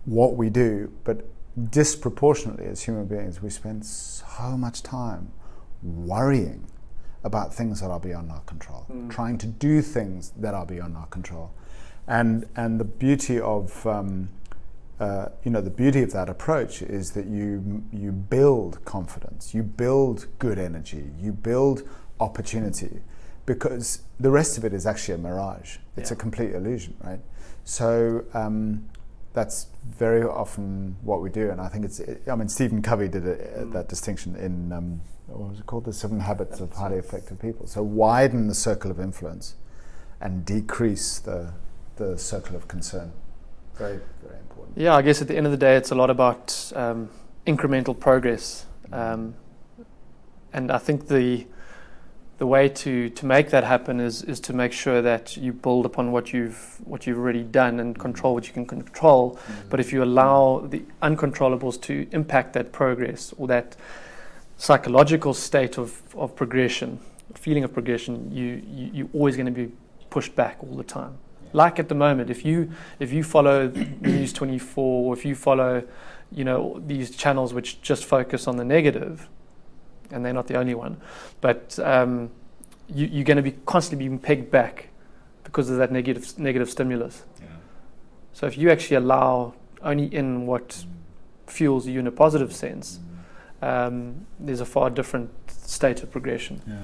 what we do, but disproportionately as human beings, we spend so much time worrying about things that are beyond our control, trying to do things that are beyond our control, and the beauty of the beauty of that approach is that you build confidence, you build good energy, you build opportunity, because the rest of it is actually a mirage. It's a complete illusion, right? So that's very often what we do, and I think Stephen Covey did that distinction in what was it called, The 7 Habits of Highly Effective People. So widen the circle of influence and decrease the circle of concern. Very, very important. Yeah, I guess at the end of the day, it's a lot about incremental progress, and I think the way to make that happen is to make sure that you build upon what you've already done and control what you can control. But if you allow the uncontrollables to impact that progress, or that psychological state of progression, feeling of progression, you're always going to be pushed back all the time. Like at the moment, if you follow News 24, or if you follow, these channels which just focus on the negative, and they're not the only one, but you're going to be constantly being pegged back because of that negative stimulus. Yeah. So if you actually allow only in what fuels you in a positive sense, there's a far different state of progression. Yeah.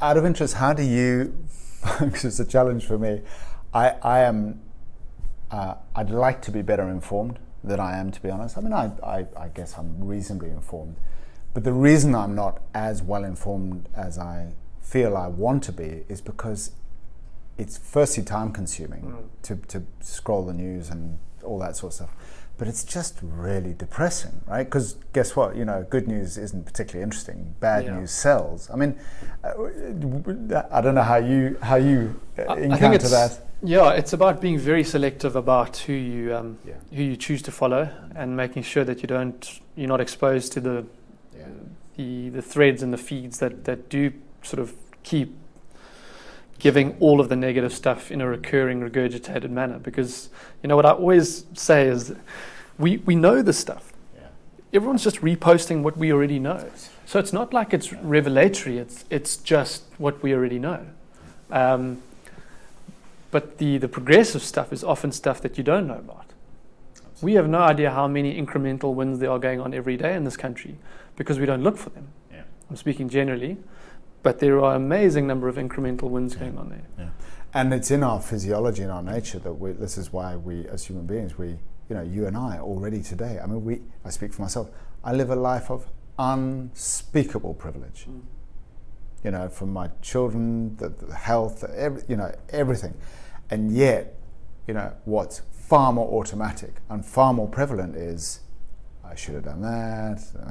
Out of interest, how do you? Because it's a challenge for me. I'd like to be better informed than I am, to be honest. I mean, I guess I'm reasonably informed. But the reason I'm not as well informed as I feel I want to be is because it's firstly time consuming to scroll the news and all that sort of stuff. But it's just really depressing, right? Because guess what? Good news isn't particularly interesting. Bad news sells. I mean, I don't know how you encounter that. Yeah, it's about being very selective about who you choose to follow, and making sure that you're not exposed to the threads and the feeds that do sort of keep giving all of the negative stuff in a recurring, regurgitated manner. Because what I always say is, we know this stuff. Yeah. Everyone's just reposting what we already know. So it's not like it's revelatory. It's just what we already know. But the progressive stuff is often stuff that you don't know about. Absolutely. We have no idea how many incremental wins there are going on every day in this country, because we don't look for them. Yeah. I'm speaking generally, but there are an amazing number of incremental wins going on there. Yeah. And it's in our physiology and our nature that this is why we, as human beings, you and I already today, I speak for myself, I live a life of unspeakable privilege. From my children, the health, everything. And yet, what's far more automatic and far more prevalent is, I should have done that, the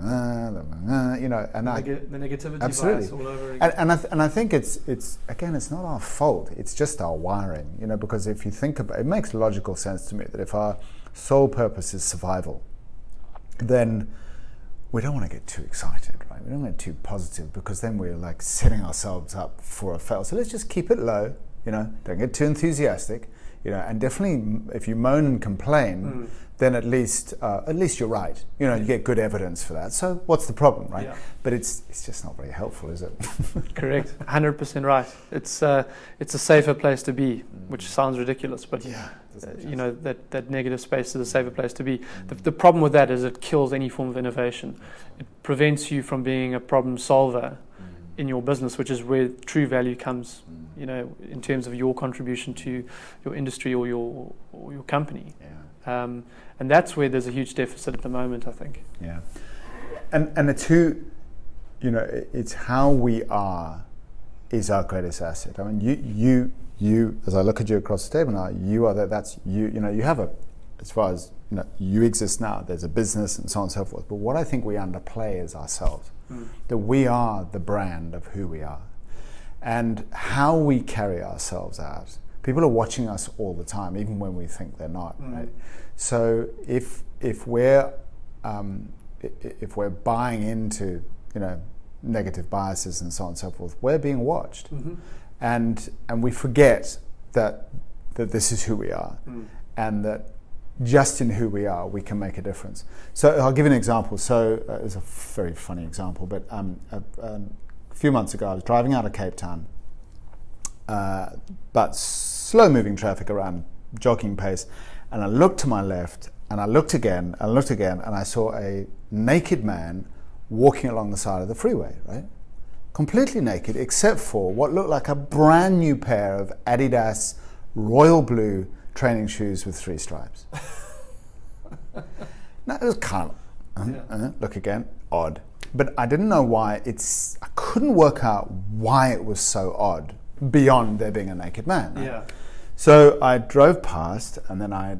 negativity absolutely. bias all over again. And I think it's again, it's not our fault. It's just our wiring, because if you think about it, it makes logical sense to me that if our sole purpose is survival, then we don't want to get too excited, right? We don't want to get too positive, because then we're like setting ourselves up for a fail. So let's just keep it low, don't get too enthusiastic, and definitely if you moan and complain, then at least you're right. You get good evidence for that. So what's the problem, right? Yeah. But it's just not very helpful, is it? Correct, 100% right. It's a safer place to be, which sounds ridiculous, but that negative space is a safer place to be. The problem with that is it kills any form of innovation. It prevents you from being a problem solver in your business, which is where true value comes. In terms of your contribution to your industry or your company. Yeah. And that's where there's a huge deficit at the moment, I think. Yeah. And it's it's how we are is our greatest asset. I mean, you as I look at you across the table now, you are that's you. You have as far as you exist now. There's a business and so on and so forth. But what I think we underplay is ourselves. That we are the brand of who we are, and how we carry ourselves out. People are watching us all the time, even when we think they're not. Right? So if we're buying into negative biases and so on and so forth, we're being watched, and we forget that this is who we are, and that just in who we are we can make a difference. So I'll give you an example. So it's a very funny example, but a few months ago I was driving out of Cape Town, but slow moving traffic around jogging pace, and I looked to my left and I looked again and looked again, and I saw a naked man walking along the side of the freeway, right? Completely naked, except for what looked like a brand new pair of Adidas royal blue training shoes with 3 stripes. Now it was kind of, look again, odd. But I didn't know why I couldn't work out why it was so odd, beyond there being a naked man. Right? Yeah. So I drove past, and then I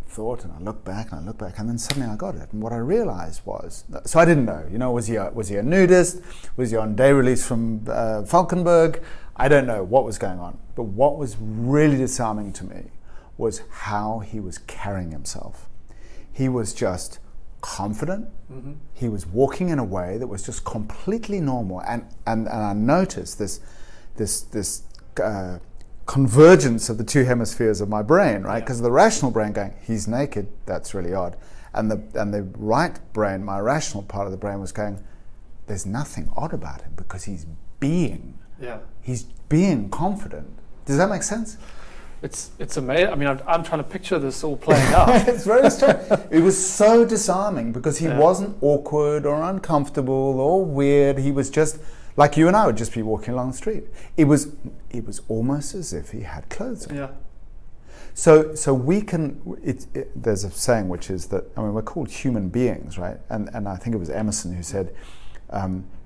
thought, and I looked back, and then suddenly I got it. And what I realized was, so I didn't know, was he a nudist? Was he on day release from Falkenberg? I don't know what was going on. But what was really disarming to me was how he was carrying himself. He was just confident. He was walking in a way that was just completely normal, and I noticed this convergence of the 2 hemispheres of my brain, right? Because the rational brain going, he's naked, that's really odd, and the right brain, my rational part of the brain, was going, there's nothing odd about him because he's being confident. Does that make sense? It's amazing. I mean, I'm trying to picture this all playing out. It's very strange. It was so disarming because he wasn't awkward or uncomfortable or weird. He was just like you and I would just be walking along the street. It was almost as if he had clothes on. Yeah. So we can. There's a saying which is that, I mean, we're called human beings, right? And I think it was Emerson who said,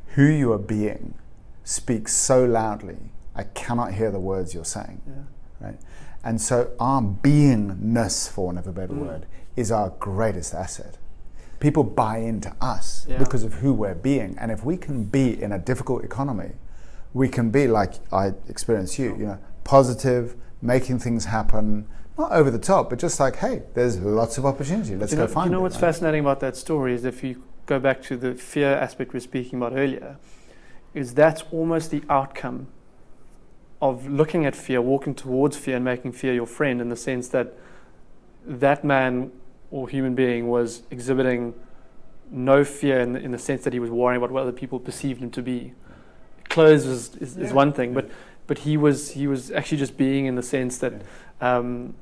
"Who you are being speaks so loudly, I cannot hear the words you're saying." Yeah. Right? And so our beingness, for want of a better word, is our greatest asset. People buy into us because of who we're being. And if we can be in a difficult economy, we can be like I experienced you, positive, making things happen, not over the top, but just like, hey, there's lots of opportunity. Let's go find it. What's fascinating about that story is if you go back to the fear aspect we were speaking about earlier, is that's almost the outcome of looking at fear, walking towards fear and making fear your friend, in the sense that that man or human being was exhibiting no fear in the sense that he was worrying about what other people perceived him to be. Clothes is one thing, but he was actually just being, in the sense that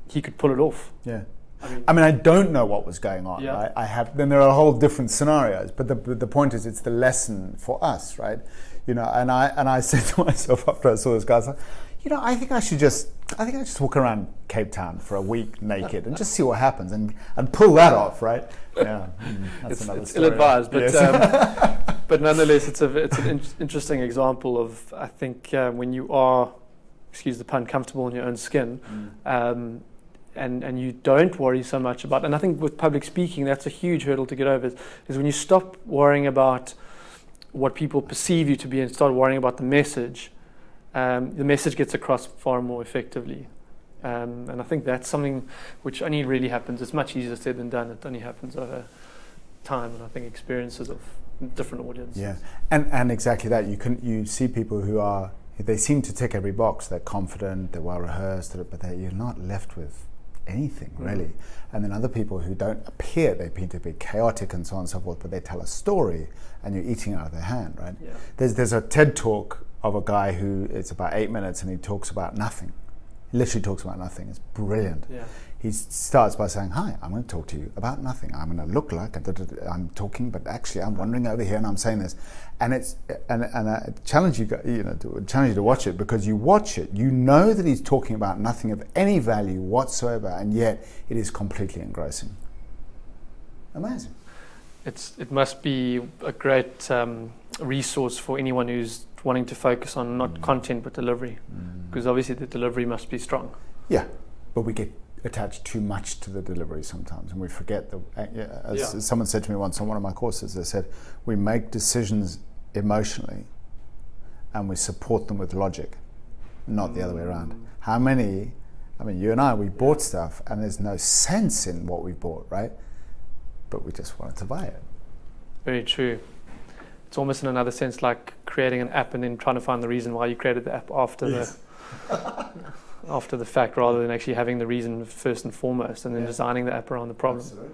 he could pull it off. Yeah. I mean, I don't know what was going on. Yeah. Right? I have. Then there are whole different scenarios, but the point is, it's the lesson for us, right? And I said to myself after I saw this guy, I was like, I think I should just walk around Cape Town for a week naked and just see what happens and pull that off, right? Yeah, that's another story. Ill-advised, but yes. but nonetheless, it's an interesting example of, I think, when you are, excuse the pun, comfortable in your own skin, and you don't worry so much about. And I think with public speaking, that's a huge hurdle to get over. Is when you stop worrying about what people perceive you to be and start worrying about the message gets across far more effectively. And I think that's something which only really happens. It's much easier said than done. It only happens over time and I think experiences of different audiences. Yeah, and exactly that. You see people they seem to tick every box. They're confident, they're well rehearsed, but you're not left with anything really. And then other people who don't appear, they appear to be chaotic and so on and so forth, but they tell a story and you're eating out of their hand, right? Yeah. There's a TED talk of a guy who, it's about 8 minutes and he talks about nothing. He literally talks about nothing. It's brilliant. Yeah. He starts by saying, hi, I'm going to talk to you about nothing. I'm going to look like I'm talking, but actually I'm wandering over here and I'm saying this. And I challenge you to watch it, because you watch it, you know that he's talking about nothing of any value whatsoever, and yet it is completely engrossing. Amazing. It must be a great resource for anyone who's wanting to focus on not content but delivery, because obviously the delivery must be strong. Yeah, but we get attached too much to the delivery sometimes, and we forget as someone said to me once on one of my courses, they said we make decisions emotionally and we support them with logic, not the other way around. How many, you and I, we bought stuff and there's no sense in what we bought, right? But we just wanted to buy it. Very true. It's almost in another sense like creating an app and then trying to find the reason why you created the app after after the fact, rather than actually having the reason first and foremost, and then designing the app around the problem. Absolutely.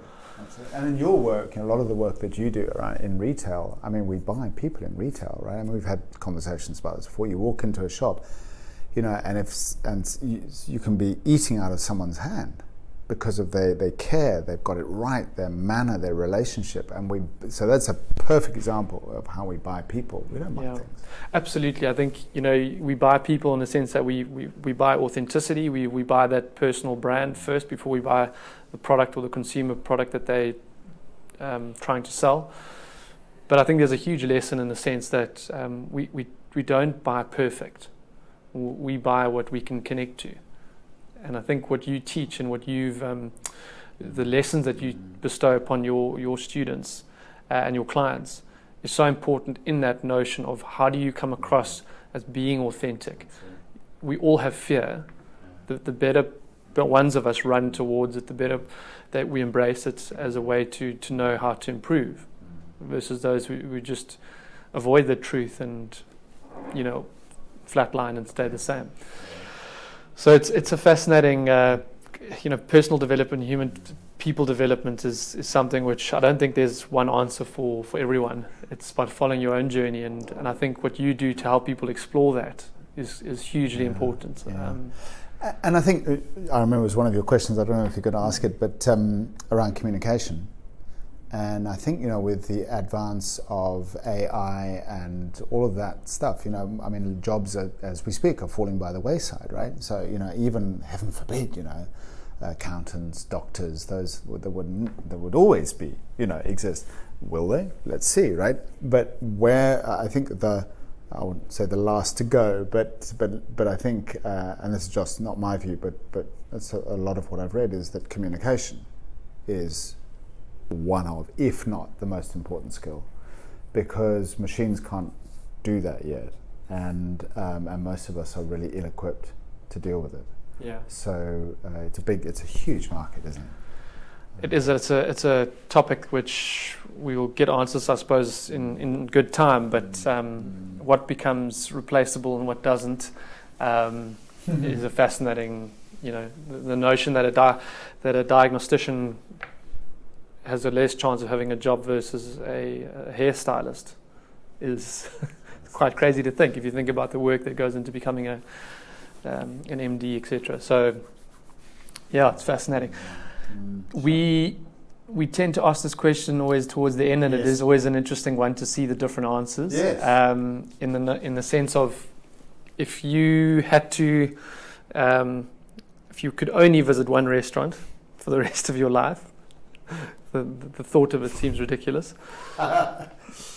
And in your work, a lot of the work that you do in retail, we buy people in retail, right? We've had conversations about this before. You walk into a shop, and you can be eating out of someone's hand because of they care, they've got it right, their manner, their relationship, so that's a perfect example of how we buy people. We don't buy things. Absolutely. I think we buy people in the sense that we buy authenticity. We buy that personal brand first before we buy the product or the consumer product that they trying to sell. But I think there's a huge lesson in the sense that we don't buy perfect. We buy what we can connect to. And I think what you teach and what you've, the lessons that you bestow upon your students and your clients is so important in that notion of how do you come across as being authentic. We all have fear. The better the ones of us run towards it, the better that we embrace it as a way to know how to improve, versus those who just avoid the truth and, flatline and stay the same. So it's a fascinating, personal development, human people development is something which I don't think there's one answer for everyone. It's about following your own journey, and I think what you do to help people explore that is hugely important. Yeah. And I think, I remember it was one of your questions, I don't know if you're going to ask it, but around communication. And I think, with the advance of AI and all of that stuff, jobs as we speak are falling by the wayside, right? So, even, heaven forbid, accountants, doctors, those that would always be, exist. Will they? Let's see, right? But where I think I wouldn't say the last to go, but I think, and this is just not my view, but that's a lot of what I've read, is that communication is one of, if not the most important skill, because machines can't do that yet, and most of us are really ill-equipped to deal with it. Yeah. So it's a huge market, isn't it? It is. It's a topic which we will get answers, I suppose, in good time. But what becomes replaceable and what doesn't is a fascinating. The notion that a diagnostician has a less chance of having a job versus a hairstylist is quite crazy to think, if you think about the work that goes into becoming an MD, etc. So, yeah, it's fascinating. We tend to ask this question always towards the end, and it is always an interesting one to see the different answers. Yes. In the sense of, if you had to, if you could only visit one restaurant for the rest of your life, the thought of it seems ridiculous.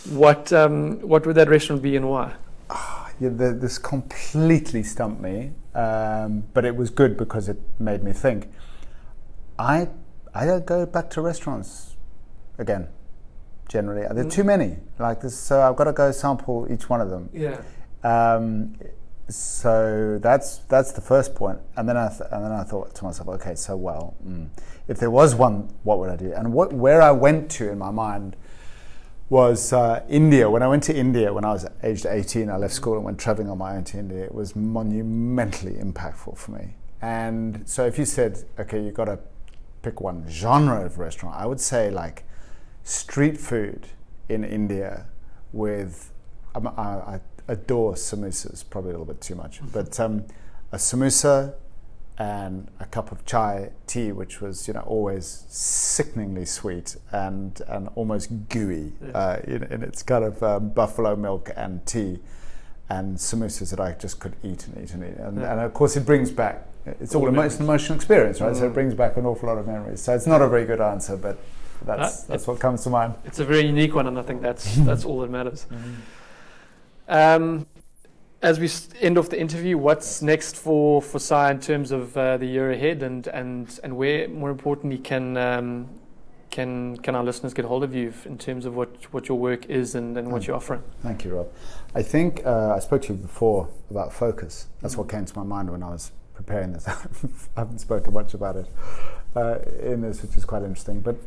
What would that restaurant be and why? This completely stumped me, but it was good because it made me think. I don't go back to restaurants again. Generally, there are too many like this, so I've got to go sample each one of them. Yeah. So that's the first point, and then I thought to myself, okay, so if there was one, what would I do? And where I went to in my mind was India. When I went to India when I was aged 18, I left school and went traveling on my own to India. It was monumentally impactful for me. And so if you said, okay, you've got to pick one genre of restaurant, I would say like street food in India with, I adore samosas, probably a little bit too much, but a samosa and a cup of tea, which was always sickeningly sweet and almost gooey in its kind of buffalo milk and tea, and samosas that I just could eat and eat and eat, and of course it brings back, it's all an emotional experience, right? So it brings back an awful lot of memories. So it's not a very good answer, but that's what comes to mind. It's a very unique one, and I think that's all that matters. As we end off the interview, what's next for Sai in terms of the year ahead, and where, more importantly, can our listeners get hold of you in terms of what your work is and what you're offering? Thank you, Rob. I think I spoke to you before about focus. That's what came to my mind when I was preparing this. I haven't spoken much about it in this, which is quite interesting. But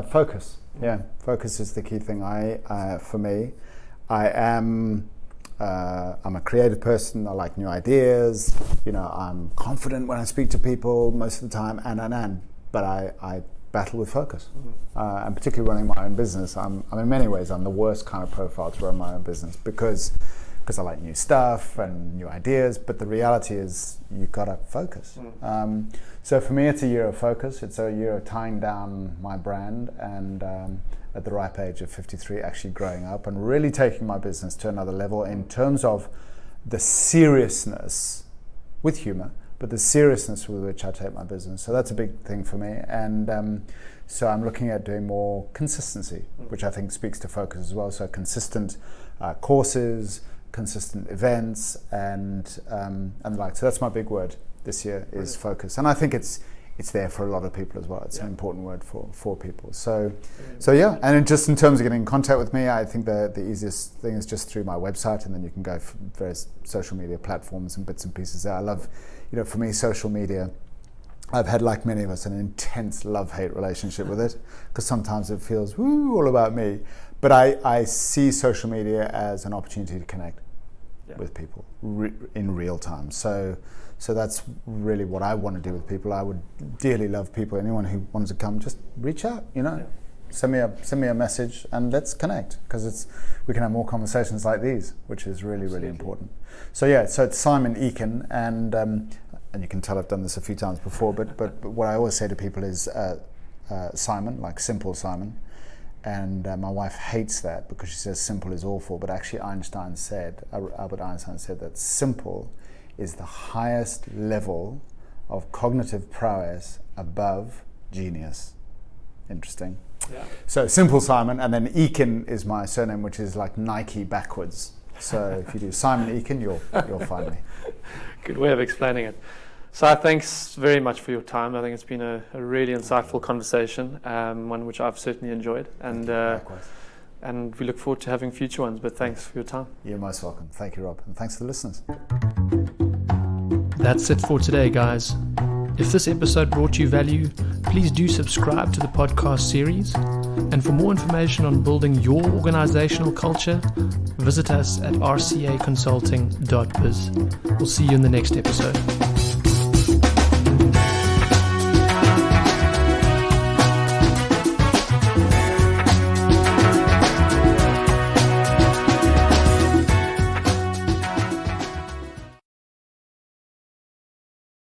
focus, focus is the key thing. For me, I'm a creative person. I like new ideas. I'm confident when I speak to people most of the time, but I battle with focus, and particularly running my own business. I'm in many ways I'm the worst kind of profile to run my own business because I like new stuff and new ideas. But the reality is you've got to focus. So for me, it's a year of focus. It's a year of tying down my brand and. At the ripe age of 53, actually growing up and really taking my business to another level in terms of the seriousness, with humor, but the seriousness with which I take my business. So that's a big thing for me. And so I'm looking at doing more consistency, which I think speaks to focus as well. So consistent courses, consistent events, and the like. So that's my big word this year is focus. And I think it's there for a lot of people as well. It's an important word for people. So yeah, and just in terms of getting in contact with me, I think the easiest thing is just through my website, and then you can go for various social media platforms and bits and pieces there. I love, for me, social media, I've had, like many of us, an intense love-hate relationship with it, because sometimes it feels all about me. But I see social media as an opportunity to connect with people in real time. So that's really what I want to do with people. I would dearly love people. Anyone who wants to come, just reach out. Send me a message and let's connect, because we can have more conversations like these, which is really really important. So it's Simon Ekin, and you can tell I've done this a few times before. But what I always say to people is Simon, like simple Simon. And my wife hates that because she says simple is awful. But actually, Albert Einstein said that simple is the highest level of cognitive prowess above genius. Interesting. Yeah. So simple Simon, and then Ekin is my surname, which is like Nike backwards. So if you do Simon Ekin, you'll find me. Good way of explaining it. So thanks very much for your time. I think it's been a really insightful conversation, one which I've certainly enjoyed. And we look forward to having future ones, but thanks for your time. You're most welcome. Thank you, Rob. And thanks to the listeners. That's it for today, guys. If this episode brought you value, please do subscribe to the podcast series. And for more information on building your organizational culture, visit us at rcaconsulting.biz. We'll see you in the next episode.